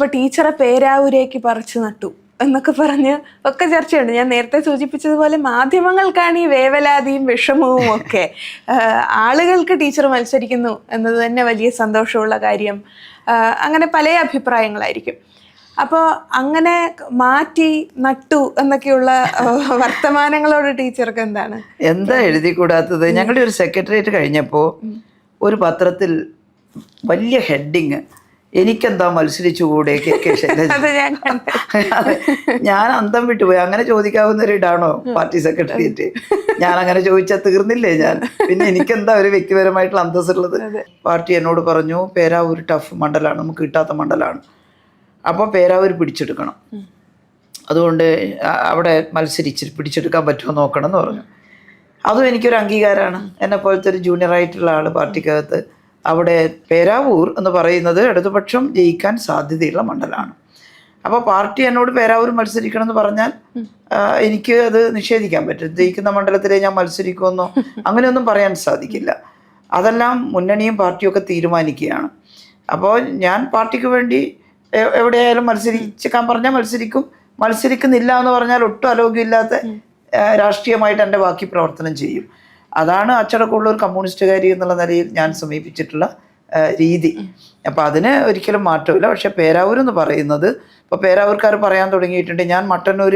അപ്പോൾ ടീച്ചറെ പേരാവൂരേക്ക് പറിച്ചു നട്ടു എന്നൊക്കെ പറഞ്ഞ് ഒക്കെ ചർച്ചയുണ്ട്. ഞാൻ നേരത്തെ സൂചിപ്പിച്ചതുപോലെ മാധ്യമങ്ങൾക്കാണ് ഈ വേവലാതിയും വിഷമവും ഒക്കെ. ആളുകൾക്ക് ടീച്ചർ മത്സരിക്കുന്നു എന്നത് തന്നെ വലിയ സന്തോഷമുള്ള കാര്യം. അങ്ങനെ പല അഭിപ്രായങ്ങളായിരിക്കും. അപ്പോൾ അങ്ങനെ മാറ്റി നട്ടു എന്നൊക്കെയുള്ള വർത്തമാനങ്ങളോട് ടീച്ചർക്ക് എന്താ എഴുതിക്കൂടാത്തത്? ഞങ്ങളുടെ ഒരു സെക്രട്ടേറിയറ്റ് കഴിഞ്ഞപ്പോൾ ഒരു പത്രത്തിൽ വലിയ ഹെഡിങ്, എനിക്കെന്താ മത്സരിച്ചുകൂടെ കെ ശൈലജ. ഞാൻ അന്തം വിട്ടുപോയി. അങ്ങനെ ചോദിക്കാവുന്ന ഒരു ഇടാണോ പാർട്ടി സെക്രട്ടേറിയറ്റ്? ഞാൻ അങ്ങനെ ചോദിച്ചാൽ തീർന്നില്ലേ ഞാൻ? പിന്നെ എനിക്കെന്താ ഒരു വ്യക്തിപരമായിട്ടുള്ള അന്തസ്സുള്ളത്? പാർട്ടി എന്നോട് പറഞ്ഞു പേരാവൂർ ടഫ് മണ്ഡലമാണ്, നമുക്ക് കിട്ടാത്ത മണ്ഡലമാണ്, അപ്പോൾ പേരാവൂർ പിടിച്ചെടുക്കണം, അതുകൊണ്ട് അവിടെ പിടിച്ചെടുക്കാൻ പറ്റുമോ നോക്കണം എന്ന് പറഞ്ഞു. അതും എനിക്കൊരു അംഗീകാരമാണ്. എന്നെ പോലത്തെ ഒരു ജൂനിയറായിട്ടുള്ള ആൾ പാർട്ടിക്കകത്ത്. അവിടെ പേരാവൂർ എന്ന് പറയുന്നത് ഇടതുപക്ഷം ജയിക്കാൻ സാധ്യതയുള്ള മണ്ഡലമാണ്. അപ്പോൾ പാർട്ടി എന്നോട് പേരാവൂർ മത്സരിക്കണം എന്ന് പറഞ്ഞാൽ എനിക്ക് അത് നിഷേധിക്കാൻ പറ്റും. ജയിക്കുന്ന മണ്ഡലത്തിലേ ഞാൻ മത്സരിക്കുമെന്നോ അങ്ങനെയൊന്നും പറയാൻ സാധിക്കില്ല. അതെല്ലാം മുന്നണിയും പാർട്ടിയൊക്കെ തീരുമാനിക്കുകയാണ്. അപ്പോൾ ഞാൻ പാർട്ടിക്ക് വേണ്ടി എവിടെയായാലും മത്സരിക്കാൻ പറഞ്ഞാൽ മത്സരിക്കും. മത്സരിക്കുന്നില്ല എന്ന് പറഞ്ഞാൽ ഒട്ടും അലോഗ്യമില്ലാത്ത രാഷ്ട്രീയമായിട്ട് എൻ്റെ ബാക്കി പ്രവർത്തനം ചെയ്യും. അതാണ് അച്ചടക്കമുള്ള ഒരു കമ്മ്യൂണിസ്റ്റുകാരി എന്നുള്ള നിലയിൽ ഞാൻ സമീപിച്ചിട്ടുള്ള രീതി. അപ്പോൾ അതിന് ഒരിക്കലും മാറ്റമില്ല. പക്ഷേ പേരാവൂർ എന്ന് പറയുന്നത് ഇപ്പോൾ പേരാവൂർക്കാർ പറയാൻ തുടങ്ങിയിട്ടുണ്ട്. ഞാൻ മട്ടന്നൂർ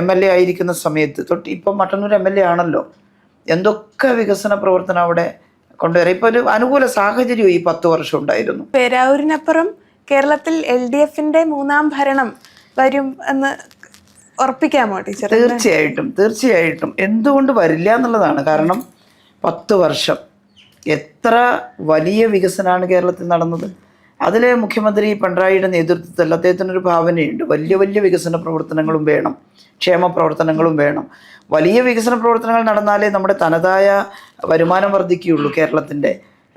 MLA ആയിരിക്കുന്ന സമയത്ത് തൊട്ട് ഇപ്പം മട്ടന്നൂർ MLA ആണല്ലോ, എന്തൊക്കെ വികസന പ്രവർത്തനം അവിടെ കൊണ്ടുവരാം. ഇപ്പോൾ ഒരു അനുകൂല സാഹചര്യം ഈ 10 വർഷം ഉണ്ടായിരുന്നു. പേരാവൂരിനപ്പുറം കേരളത്തിൽ LDFന്റെ 3ാം ഭരണം വരും എന്ന് ഉറപ്പിക്കാമോ ടീച്ചർ? തീർച്ചയായിട്ടും എന്തുകൊണ്ട് വരില്ല എന്നുള്ളതാണ്. കാരണം 10 വർഷം എത്ര വലിയ വികസനമാണ് കേരളത്തിൽ നടന്നത്. അതിൽ മുഖ്യമന്ത്രി പിണറായിയുടെ നേതൃത്വത്തിൽ അദ്ദേഹത്തിനൊരു ഭാവനയുണ്ട്. വലിയ വലിയ വികസന പ്രവർത്തനങ്ങളും വേണം, ക്ഷേമ പ്രവർത്തനങ്ങളും വേണം. വലിയ വികസന പ്രവർത്തനങ്ങൾ നടന്നാലേ നമ്മുടെ തനതായ വരുമാനം വർദ്ധിക്കുകയുള്ളൂ കേരളത്തിൻ്റെ.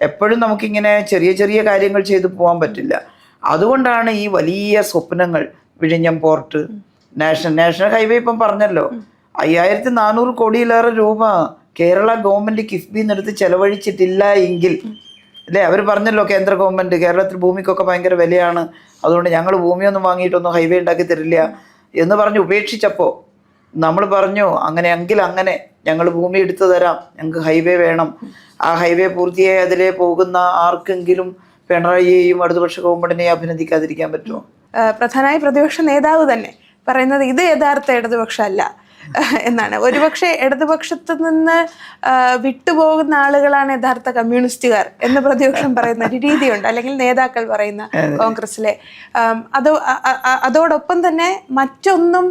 എപ്പോഴും നമുക്കിങ്ങനെ ചെറിയ ചെറിയ കാര്യങ്ങൾ ചെയ്തു പോകാൻ പറ്റില്ല. അതുകൊണ്ടാണ് ഈ വലിയ സ്വപ്നങ്ങൾ, വിഴിഞ്ഞം പോർട്ട്, നാഷണൽ ഹൈവേ ഇപ്പം പറഞ്ഞല്ലോ, 5400 കോടിയിലേറെ രൂപ കേരള ഗവൺമെൻറ് കിഫ്ബിന്ന് എടുത്ത് ചെലവഴിച്ചിട്ടില്ല എങ്കിൽ അല്ലേ? അവർ പറഞ്ഞല്ലോ കേന്ദ്ര ഗവൺമെൻറ് കേരളത്തിൽ ഭൂമിക്കൊക്കെ ഭയങ്കര വിലയാണ്, അതുകൊണ്ട് ഞങ്ങൾ ഭൂമിയൊന്നും വാങ്ങിയിട്ടൊന്നും ഹൈവേ ഉണ്ടാക്കി തരില്ല എന്ന് പറഞ്ഞ് ഉപേക്ഷിച്ചപ്പോൾ നമ്മൾ പറഞ്ഞു അങ്ങനെയെങ്കിൽ അങ്ങനെ ഞങ്ങൾ ഭൂമി എടുത്തു തരാം, ഞങ്ങൾക്ക് ഹൈവേ വേണം. ആ ഹൈവേ പൂർത്തിയായി അതിലേ പോകുന്ന ആർക്കെങ്കിലും പിണറായിയെയും ഇടതുപക്ഷ ഗവൺമെൻറ്റിനെയും അഭിനന്ദിക്കാതിരിക്കാൻ പറ്റുമോ? പ്രധാനമായി പ്രതിപക്ഷ നേതാവ് തന്നെ പറയുന്നത് ഇത് യഥാർത്ഥ ഇടതുപക്ഷമല്ല എന്നാണ്. ഒരുപക്ഷെ ഇടതുപക്ഷത്ത് നിന്ന് വിട്ടുപോകുന്ന ആളുകളാണ് യഥാർത്ഥ കമ്മ്യൂണിസ്റ്റുകാർ എന്ന് പ്രതിപക്ഷം പറയുന്ന ഒരു രീതിയുണ്ട്, അല്ലെങ്കിൽ നേതാക്കൾ പറയുന്ന കോൺഗ്രസിലെ. അതോടൊപ്പം തന്നെ മറ്റൊന്നും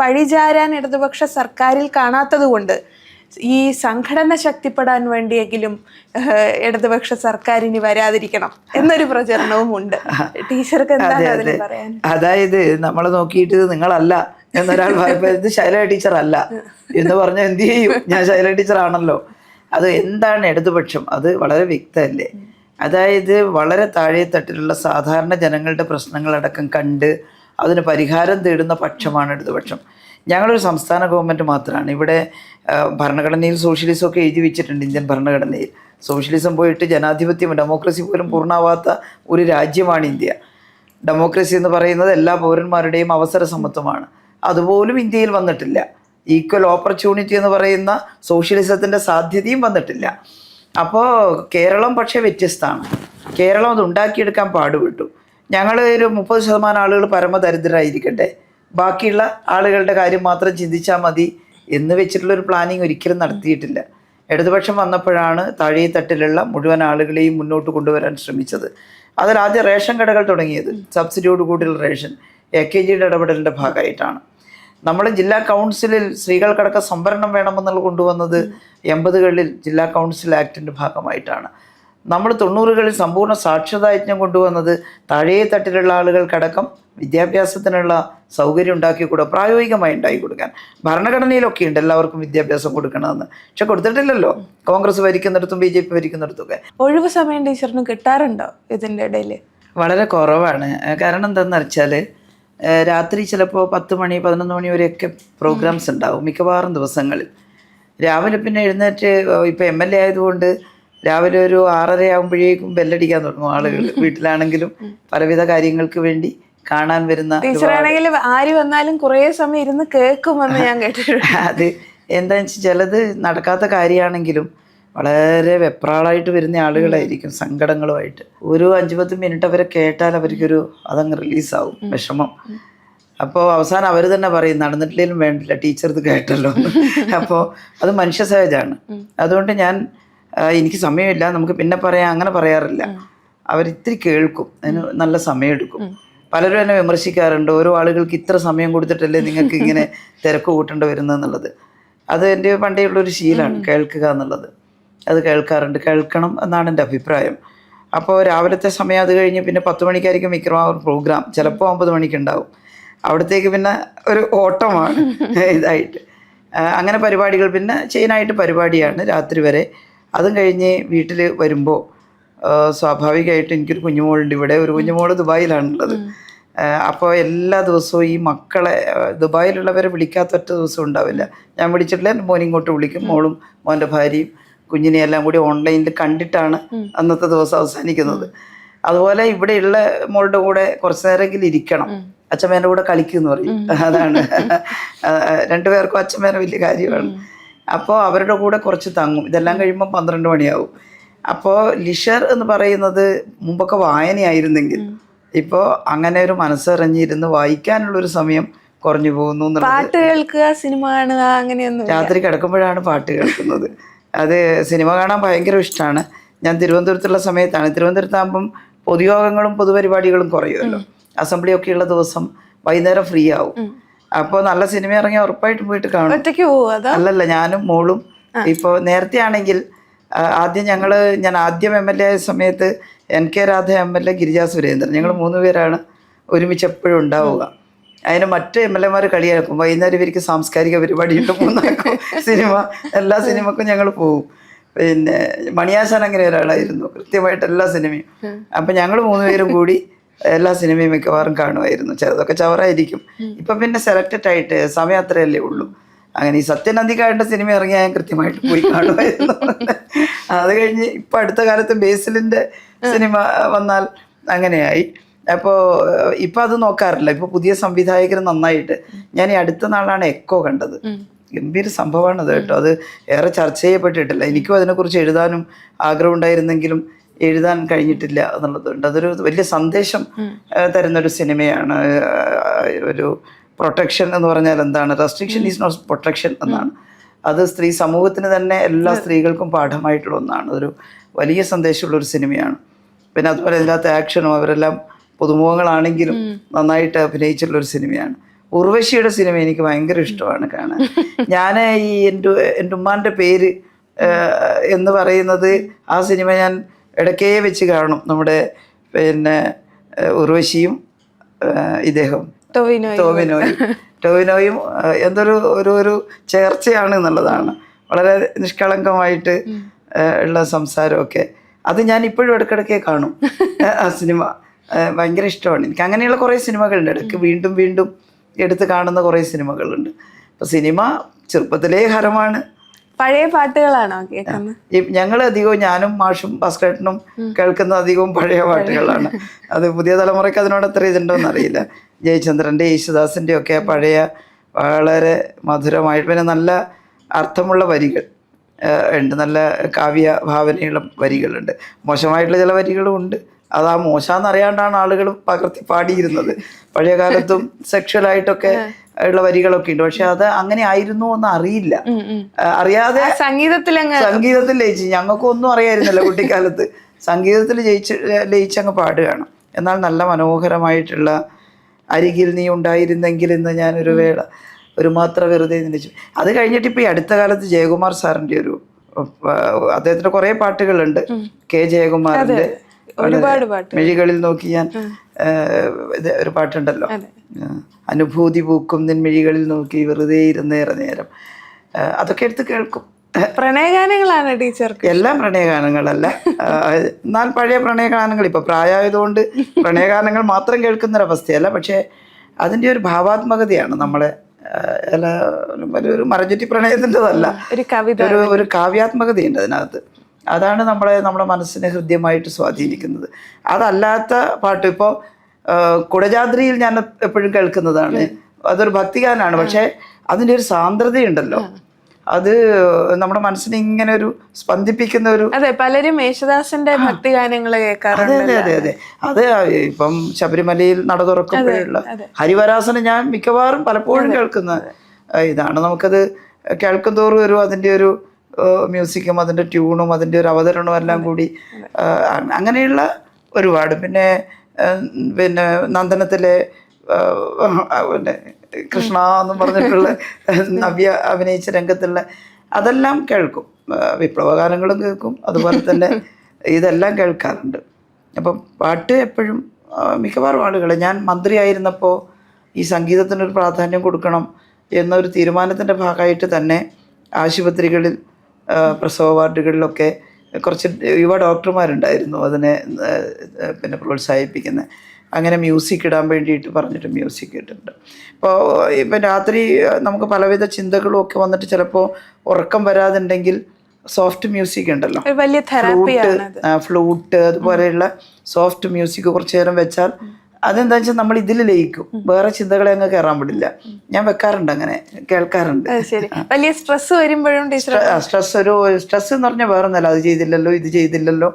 പഴിചാരാൻ ഇടതുപക്ഷ സർക്കാരിൽ കാണാത്തത് കൊണ്ട് ഈ സംഘടന ശക്തിപ്പെടാൻ വേണ്ടിയെങ്കിലും ഇടതുപക്ഷ സർക്കാരിന് വരാതിരിക്കണം എന്നൊരു പ്രചരണവും ഉണ്ട്. ടീച്ചർക്ക് എന്താണ് അതിന് പറയാൻ? അതായത് നമ്മളെ നോക്കിയിട്ട് നിങ്ങളല്ല എന്നൊരാൾ ഇത് ശൈല ടീച്ചർ അല്ല എന്ന് പറഞ്ഞാൽ എന്ത് ചെയ്യും? ഞാൻ ശൈല ടീച്ചർ ആണല്ലോ. അത് എന്താണ് ഇടതുപക്ഷം? അത് വളരെ വ്യക്തമല്ലേ? അതായത് വളരെ താഴെ തട്ടിലുള്ള സാധാരണ ജനങ്ങളുടെ പ്രശ്നങ്ങളടക്കം കണ്ട് അതിന് പരിഹാരം തേടുന്ന പക്ഷമാണ് ഇടതുപക്ഷം. ഞങ്ങളൊരു സംസ്ഥാന ഗവൺമെൻറ് മാത്രമാണ്. ഇവിടെ ഭരണഘടനയിൽ സോഷ്യലിസം ഒക്കെ എഴുതി വെച്ചിട്ടുണ്ട്. ഇന്ത്യൻ ഭരണഘടനയിൽ സോഷ്യലിസം പോയിട്ട് ജനാധിപത്യം, ഡെമോക്രസി പോലും പൂർണ്ണമാവാത്ത ഒരു രാജ്യമാണ് ഇന്ത്യ. ഡെമോക്രസി എന്ന് പറയുന്നത് എല്ലാ പൗരന്മാരുടെയും അവസര സമത്വമാണ്. അതുപോലും ഇന്ത്യയിൽ വന്നിട്ടില്ല. ഈക്വൽ ഓപ്പർച്യൂണിറ്റി എന്ന് പറയുന്ന സോഷ്യലിസത്തിൻ്റെ സാധ്യതയും വന്നിട്ടില്ല. അപ്പോൾ കേരളം പക്ഷേ വ്യത്യസ്തമാണ്. കേരളം അത് ഉണ്ടാക്കിയെടുക്കാൻ പാടുപെട്ടു. ഞങ്ങൾ ഒരു 30% ആളുകൾ പരമദരിദ്രരായിരിക്കട്ടെ, ബാക്കിയുള്ള ആളുകളുടെ കാര്യം മാത്രം ചിന്തിച്ചാൽ മതി എന്ന് വെച്ചിട്ടുള്ളൊരു പ്ലാനിങ് ഒരിക്കലും നടത്തിയിട്ടില്ല. ഇടതുപക്ഷം വന്നപ്പോഴാണ് താഴെ തട്ടിലുള്ള മുഴുവൻ ആളുകളെയും മുന്നോട്ട് കൊണ്ടുവരാൻ ശ്രമിച്ചത്. അതിലാദ്യം റേഷൻ കടകൾ തുടങ്ങിയത്, സബ്സിഡിയോട് കൂടിയുള്ള റേഷൻ AKGയുടെ ഇടപെടലിൻ്റെ ഭാഗമായിട്ടാണ്. നമ്മൾ ജില്ലാ കൗൺസിലിൽ സ്ത്രീകൾക്കടക്കം സംവരണം വേണമെന്നുള്ള കൊണ്ടുവന്നത് 80കളിൽ ജില്ലാ കൗൺസിൽ ആക്ടിൻ്റെ ഭാഗമായിട്ടാണ്. നമ്മൾ 90കളിൽ സമ്പൂർണ്ണ സാക്ഷരതാ യജ്ഞം കൊണ്ടുവന്നത് താഴെ തട്ടിലുള്ള ആളുകൾക്കടക്കം വിദ്യാഭ്യാസത്തിനുള്ള സൗകര്യം ഉണ്ടാക്കിക്കൂടെ, പ്രായോഗികമായി ഉണ്ടാക്കി കൊടുക്കാൻ. ഭരണഘടനയിലൊക്കെ ഉണ്ട് എല്ലാവർക്കും വിദ്യാഭ്യാസം കൊടുക്കണമെന്ന്, പക്ഷെ കൊടുത്തിട്ടില്ലല്ലോ. കോൺഗ്രസ് ഭരിക്കുന്നിടത്തും BJP ഭരിക്കുന്നിടത്തൊക്കെ. ഒഴിവ് സമയം ടീച്ചറിന് കിട്ടാറുണ്ടോ ഇതിൻ്റെ ഇടയിൽ? വളരെ കുറവാണ്. കാരണം എന്താണെന്ന് വെച്ചാൽ രാത്രി ചിലപ്പോൾ 10 മണി 11 മണി വരെയൊക്കെ പ്രോഗ്രാംസ് ഉണ്ടാവും മിക്കവാറും ദിവസങ്ങളിൽ. രാവിലെ പിന്നെ എഴുന്നേറ്റ് ഇപ്പോൾ MLA ആയതുകൊണ്ട് രാവിലെ ഒരു 6:30 ആകുമ്പോഴേക്കും ബെല്ലടിക്കാൻ തുടങ്ങും ആളുകൾ. വീട്ടിലാണെങ്കിലും പലവിധ കാര്യങ്ങൾക്ക് വേണ്ടി കാണാൻ വരുന്ന ടീച്ചറാണെങ്കിൽ ആര് വന്നാലും കുറേ സമയം ഇരുന്ന് കേൾക്കുമെന്ന് ഞാൻ കേട്ടിട്ടുണ്ട്. അത് എന്താണെന്ന് വെച്ചാൽ ചിലത് നടക്കാത്ത കാര്യമാണെങ്കിലും വളരെ വെപ്രാളായിട്ട് വരുന്ന ആളുകളായിരിക്കും സങ്കടങ്ങളുമായിട്ട്. ഒരു 5-10 മിനിറ്റ് അവരെ കേട്ടാൽ അവർക്കൊരു അതങ്ങ് റിലീസാവും വിഷമം. അപ്പോൾ അവസാനം അവർ തന്നെ പറയും നടന്നിട്ടില്ലെങ്കിലും വേണ്ടില്ല ടീച്ചർ ഇത് കേട്ടല്ലോ എന്ന്. അപ്പോൾ അത് മനുഷ്യ സഹജമാണ്. അതുകൊണ്ട് ഞാൻ എനിക്ക് സമയമില്ല നമുക്ക് പിന്നെ പറയാം അങ്ങനെ പറയാറില്ല. അവരിത്തിരി കേൾക്കും, അതിന് നല്ല സമയമെടുക്കും. പലരും എന്നെ വിമർശിക്കാറുണ്ട്, ഓരോ ആളുകൾക്ക് ഇത്ര സമയം കൊടുത്തിട്ടല്ലേ നിങ്ങൾക്ക് ഇങ്ങനെ തിരക്ക് കൂട്ടേണ്ടി വരുന്നതെന്നുള്ളത്. അത് എൻ്റെ പണ്ടേ ഉള്ളൊരു ശീലമാണ് കേൾക്കുക എന്നുള്ളത്. അത് കേൾക്കാറുണ്ട്, കേൾക്കണം എന്നാണ് എൻ്റെ അഭിപ്രായം. അപ്പോൾ രാവിലത്തെ സമയം അത് കഴിഞ്ഞ് പിന്നെ 10 മണിക്കായിരിക്കും മിക്കവാറും പ്രോഗ്രാം, ചിലപ്പോൾ 9 മണിക്കുണ്ടാവും. അവിടത്തേക്ക് പിന്നെ ഒരു ഓട്ടമാണ് ഇതായിട്ട്. അങ്ങനെ പരിപാടികൾ പിന്നെ ചെയിനായിട്ട് പരിപാടിയാണ് രാത്രി വരെ. അതും കഴിഞ്ഞ് വീട്ടിൽ വരുമ്പോൾ സ്വാഭാവികമായിട്ടും എനിക്കൊരു കുഞ്ഞുമോളുണ്ട് ഇവിടെ. ഒരു കുഞ്ഞുമോൾ ദുബായിലാണുള്ളത്. അപ്പോൾ എല്ലാ ദിവസവും ഈ മക്കളെ ദുബായിലുള്ളവരെ വിളിക്കാത്ത ഒറ്റ ദിവസം ഉണ്ടാവില്ല. ഞാൻ വിളിച്ചിട്ടില്ല, എൻ്റെ മോനെ ഇങ്ങോട്ട് വിളിക്കും. മോളും മോൻ്റെ ഭാര്യയും കുഞ്ഞിനെ എല്ലാം കൂടി ഓൺലൈനിൽ കണ്ടിട്ടാണ് അന്നത്തെ ദിവസം അവസാനിക്കുന്നത്. അതുപോലെ ഇവിടെയുള്ള മോളുടെ കൂടെ കുറച്ച് നേരമെങ്കിലും ഇരിക്കണം. അച്ഛമ്മേൻ്റെ കൂടെ കളിക്കുമെന്ന് പറയും. അതാണ് രണ്ടുപേർക്കും അച്ഛമ്മേനെ വലിയ കാര്യമാണ്. അപ്പോൾ അവരുടെ കൂടെ കുറച്ച് തങ്ങും. ഇതെല്ലാം കഴിയുമ്പോൾ 12 മണിയാവും. അപ്പോൾ ലിഷർ എന്ന് പറയുന്നത് മുമ്പൊക്കെ വായനയായിരുന്നെങ്കിൽ ഇപ്പോൾ അങ്ങനെ ഒരു മനസ്സറിഞ്ഞിരുന്ന് വായിക്കാനുള്ളൊരു സമയം കുറഞ്ഞു പോകുന്നു എന്നുള്ളത്. പാട്ട് കേൾക്കുക, സിനിമ കാണുക, അങ്ങനെയൊന്നും രാത്രി കിടക്കുമ്പോഴാണ് പാട്ട് കേൾക്കുന്നത്. അത് സിനിമ കാണാൻ ഭയങ്കര ഇഷ്ടമാണ്. ഞാൻ തിരുവനന്തപുരത്തുള്ള സമയത്താണ്. തിരുവനന്തപുരത്താകുമ്പം പൊതുയോഗങ്ങളും പൊതുപരിപാടികളും കുറയുമല്ലോ. അസംബ്ലിയൊക്കെയുള്ള ദിവസം വൈകുന്നേരം ഫ്രീ ആവും. അപ്പോൾ നല്ല സിനിമ ഇറങ്ങിയാൽ ഉറപ്പായിട്ടും പോയിട്ട് കാണും. ഒറ്റയ്ക്ക് പോവുക? അല്ലല്ല, ഞാനും മോളും. ഇപ്പോൾ നേരത്തെ ആണെങ്കിൽ ഞാൻ ആദ്യം MLA ആയ സമയത്ത് NK രാധ MLA, ഗിരിജാ സുരേന്ദ്രൻ, ഞങ്ങൾ 3 പേരാണ് ഒരുമിച്ച് എപ്പോഴും ഉണ്ടാവുക. അതിന് മറ്റ് MLA മാർ കളിയാക്കും, വൈകുന്നേരം ഇവർക്ക് സാംസ്കാരിക പരിപാടിയിട്ട് മൂന്നാക്കും സിനിമ. എല്ലാ സിനിമക്കും ഞങ്ങൾ പോവും. പിന്നെ മണിയാശാൻ അങ്ങനെ ഒരാളായിരുന്നു, കൃത്യമായിട്ട് എല്ലാ സിനിമയും. അപ്പം ഞങ്ങൾ 3 പേരും കൂടി എല്ലാ സിനിമയും മിക്കവാറും കാണുമായിരുന്നു. ചിലതൊക്കെ ചവറായിരിക്കും. ഇപ്പം പിന്നെ സെലക്റ്റഡ് ആയിട്ട് സമയം അത്രയല്ലേ ഉള്ളൂ. അങ്ങനെ ഈ സത്യനന്ദിക്കാരുടെ സിനിമ ഇറങ്ങിയാൽ ഞാൻ കൃത്യമായിട്ട് പോയി കാണുമായിരുന്നു. അത് കഴിഞ്ഞ് ഇപ്പം അടുത്ത കാലത്ത് ബേസിലിൻ്റെ സിനിമ വന്നാൽ അങ്ങനെയായി. അപ്പോൾ ഇപ്പം അത് നോക്കാറില്ല. ഇപ്പോൾ പുതിയ സംവിധായകർ നന്നായിട്ട്. ഞാൻ ഈ അടുത്ത നാളാണ് എക്കോ കണ്ടത്. ഗംഭീര സംഭവമാണ് അത് കേട്ടോ. അത് ഏറെ ചർച്ച ചെയ്യപ്പെട്ടിട്ടില്ല. എനിക്കും അതിനെക്കുറിച്ച് എഴുതാനും ആഗ്രഹം ഉണ്ടായിരുന്നെങ്കിലും എഴുതാൻ കഴിഞ്ഞിട്ടില്ല എന്നുള്ളതുണ്ട്. അതൊരു വലിയ സന്ദേശം തരുന്നൊരു സിനിമയാണ്. ഒരു പ്രൊട്ടക്ഷൻ എന്ന് പറഞ്ഞാൽ എന്താണ്? റെസ്ട്രിക്ഷൻ ഈസ് നോട്ട് പ്രൊട്ടക്ഷൻ എന്നാണ്. അത് സ്ത്രീ സമൂഹത്തിന് തന്നെ എല്ലാ സ്ത്രീകൾക്കും പാഠമായിട്ടുള്ള ഒന്നാണ്. അതൊരു വലിയ സന്ദേശമുള്ളൊരു സിനിമയാണ്. പിന്നെ അതുപോലെ ഇതിനകത്ത് ആക്ഷനും അവരെല്ലാം പുതുമുഖങ്ങളാണെങ്കിലും നന്നായിട്ട് അഭിനയിച്ചിട്ടുള്ളൊരു സിനിമയാണ്. ഉർവശിയുടെ സിനിമ എനിക്ക് ഭയങ്കര ഇഷ്ടമാണ് കാണാൻ. ഞാൻ ഈ എൻ്റെ ഉമ്മാൻ്റെ പേര് എന്ന് പറയുന്നത് ആ സിനിമ ഞാൻ ഇടയ്ക്കേ വെച്ച് കാണും. നമ്മുടെ പിന്നെ ഉർവശിയും ഇദ്ദേഹം ടോവിനോയും എന്തൊരു ഒരു ചേർച്ചയാണ് എന്നുള്ളതാണ്. വളരെ നിഷ്കളങ്കമായിട്ട് ഉള്ള സംസാരമൊക്കെ. അത് ഞാൻ ഇപ്പോഴും ഇടയ്ക്കിടയ്ക്ക് കാണും ആ സിനിമ. ഭയങ്കര ഇഷ്ടമാണ് എനിക്ക്. അങ്ങനെയുള്ള കുറേ സിനിമകളുണ്ട്. ഇടയ്ക്ക് വീണ്ടും വീണ്ടും എടുത്ത് കാണുന്ന കുറേ സിനിമകളുണ്ട്. അപ്പോൾ സിനിമ ചെറുപ്പത്തിലേ ഹരമാണ്. പഴയ പാട്ടുകളാണോ കേൾക്കുന്നത്? ഞങ്ങൾ അധികവും ഞാനും മാഷും ഭാസ്കരേട്ടനും കേൾക്കുന്ന അധികവും പഴയ പാട്ടുകളാണ്. അത് പുതിയ തലമുറയ്ക്ക് അതിനോട് അത്ര ഇതുണ്ടോയെന്ന് അറിയില്ല. ജയചന്ദ്രൻ്റെ, യേശുദാസിൻ്റെ ഒക്കെ പഴയ വളരെ മധുരമായിട്ട് പിന്നെ നല്ല അർത്ഥമുള്ള വരികൾ ഉണ്ട്. നല്ല കാവ്യ ഭാവനയുള്ള വരികളുണ്ട്. മോശമായിട്ടുള്ള ചില വരികളും ഉണ്ട്. അത് ആ മോശമെന്ന് അറിയാണ്ടാണ് ആളുകൾ പകർത്തി പാടിയിരുന്നത്. പഴയ കാലത്തും സെക്ഷലായിട്ടൊക്കെ ഉള്ള വരികളൊക്കെ ഉണ്ട്. പക്ഷെ അത് അങ്ങനെ ആയിരുന്നു എന്ന് അറിയില്ല. അറിയാതെ സംഗീതത്തിൽ ലയിച്ച് ഞങ്ങൾക്കൊന്നും അറിയായിരുന്നല്ലോ കുട്ടിക്കാലത്ത്. സംഗീതത്തിൽ ലയിച്ചങ്ങ് പാടുകയാണ്. എന്നാൽ നല്ല മനോഹരമായിട്ടുള്ള അരികിൽ നീ ഉണ്ടായിരുന്നെങ്കിൽ എന്ന് ഞാനൊരു വേള ഒരു മാത്ര വെറുതെ നിന്നിച്ചു. അത് കഴിഞ്ഞിട്ട് ഇപ്പോൾ ഈ അടുത്ത കാലത്ത് ജയകുമാർ സാറിൻ്റെ അദ്ദേഹത്തിൻ്റെ കുറേ പാട്ടുകളുണ്ട്. K. ജയകുമാറിൻ്റെ ഒരുപാട് പാട്ട്, മിഴികളിൽ നോക്കി ഞാൻ ഒരു പാട്ടുണ്ടല്ലോ, അനുഭൂതി പൂക്കും നിൻ മിഴികളിൽ നോക്കി വെറുതെ ഇരുന്നേറെ നേരം. അതൊക്കെ എടുത്ത് കേൾക്കും. പ്രണയഗാനങ്ങളാണ് ടീച്ചർക്ക്? എല്ലാം പ്രണയഗാനങ്ങളല്ല, എന്നാൽ പഴയ പ്രണയഗാനങ്ങൾ. ഇപ്പൊ പ്രായമായതുകൊണ്ട് പ്രണയഗാനങ്ങൾ മാത്രം കേൾക്കുന്നൊരവസ്ഥയല്ല. പക്ഷേ അതിൻ്റെ ഒരു ഭാവാത്മകതയാണ് നമ്മളെ. ഒരു മരഞ്ചുറ്റി പ്രണയത്തിൻ്റെതല്ല, ഒരു കാവ്യാത്മകതയുണ്ട് അതിനകത്ത്. അതാണ് നമ്മുടെ മനസ്സിനെ ഹൃദ്യമായിട്ട് സ്വാധീനിക്കുന്നത്. അതല്ലാത്ത പാട്ട് ഇപ്പോൾ കുടജാദ്രിയിൽ ഞാൻ എപ്പോഴും കേൾക്കുന്നതാണ്. അതൊരു ഭക്തിഗാനാണ്, പക്ഷെ അതിൻ്റെ ഒരു സാന്ദ്രതയുണ്ടല്ലോ, അത് നമ്മുടെ മനസ്സിനെ ഇങ്ങനെ ഒരു സ്പന്ദിപ്പിക്കുന്ന ഒരു. അതെ, പലരും യേശുദാസിന്റെ ഭക്തിഗാനങ്ങൾ കേൾക്കാറുണ്ട്. അതെ അതെ അതെ അത് ഇപ്പം ശബരിമലയിൽ നട തുറക്കുമ്പോഴുള്ള ഹരിവരാസനം ഞാൻ മിക്കവാറും പലപ്പോഴും കേൾക്കുന്ന ഇതാണ്. നമുക്കത് കേൾക്കും തോറും ഒരു അതിൻ്റെ ഒരു മ്യൂസിക്കും അതിൻ്റെ ട്യൂണും അതിൻ്റെ ഒരു അവതരണവും എല്ലാം കൂടി അങ്ങനെയുള്ള ഒരുപാട്. പിന്നെ നന്ദനത്തിലെ പിന്നെ കൃഷ്ണ എന്നും പറഞ്ഞിട്ടുള്ള നവ്യ അഭിനയിച്ച രംഗത്തുള്ള അതെല്ലാം കേൾക്കും. വിപ്ലവഗാനങ്ങളും കേൾക്കും, അതുപോലെ തന്നെ ഇതെല്ലാം കേൾക്കാറുണ്ട്. അപ്പം പാട്ട് എപ്പോഴും മിക്കവാറും ആളുകൾ, ഞാൻ മന്ത്രിയായിരുന്നപ്പോൾ ഈ സംഗീതത്തിനൊരു പ്രാധാന്യം കൊടുക്കണം എന്നൊരു തീരുമാനത്തിൻ്റെ ഭാഗമായിട്ട് തന്നെ ആശുപത്രികളിൽ പ്രസവ വാർഡുകളിലൊക്കെ കുറച്ച് യുവ ഡോക്ടർമാരുണ്ടായിരുന്നു അതിനെ പിന്നെ പ്രോത്സാഹിപ്പിക്കുന്നത്. അങ്ങനെ മ്യൂസിക് ഇടാൻ വേണ്ടിയിട്ട് പറഞ്ഞിട്ട് മ്യൂസിക് ഇട്ടിട്ടുണ്ട്. അപ്പോൾ ഇപ്പം രാത്രി നമുക്ക് പലവിധ ചിന്തകളും ഒക്കെ വന്നിട്ട് ചിലപ്പോൾ ഉറക്കം വരാതുണ്ടെങ്കിൽ സോഫ്റ്റ് മ്യൂസിക് ഉണ്ടല്ലോ, ഫ്ലൂട്ട് അതുപോലെയുള്ള സോഫ്റ്റ് മ്യൂസിക് കുറച്ചു നേരം വെച്ചാൽ അതെന്താ വെച്ചാൽ നമ്മൾ ഇതിൽ ലയിക്കും, വേറെ ചിന്തകളെ അങ്ങ് കയറാൻ പാടില്ല. ഞാൻ വെക്കാറുണ്ട്, അങ്ങനെ കേൾക്കാറുണ്ട്. വലിയ സ്ട്രെസ് വരുമ്പോഴും സ്ട്രെസ് എന്ന് പറഞ്ഞാൽ വേറെ ഒന്നല്ല, അത് ചെയ്തില്ലല്ലോ ഇത് ചെയ്തില്ലല്ലോ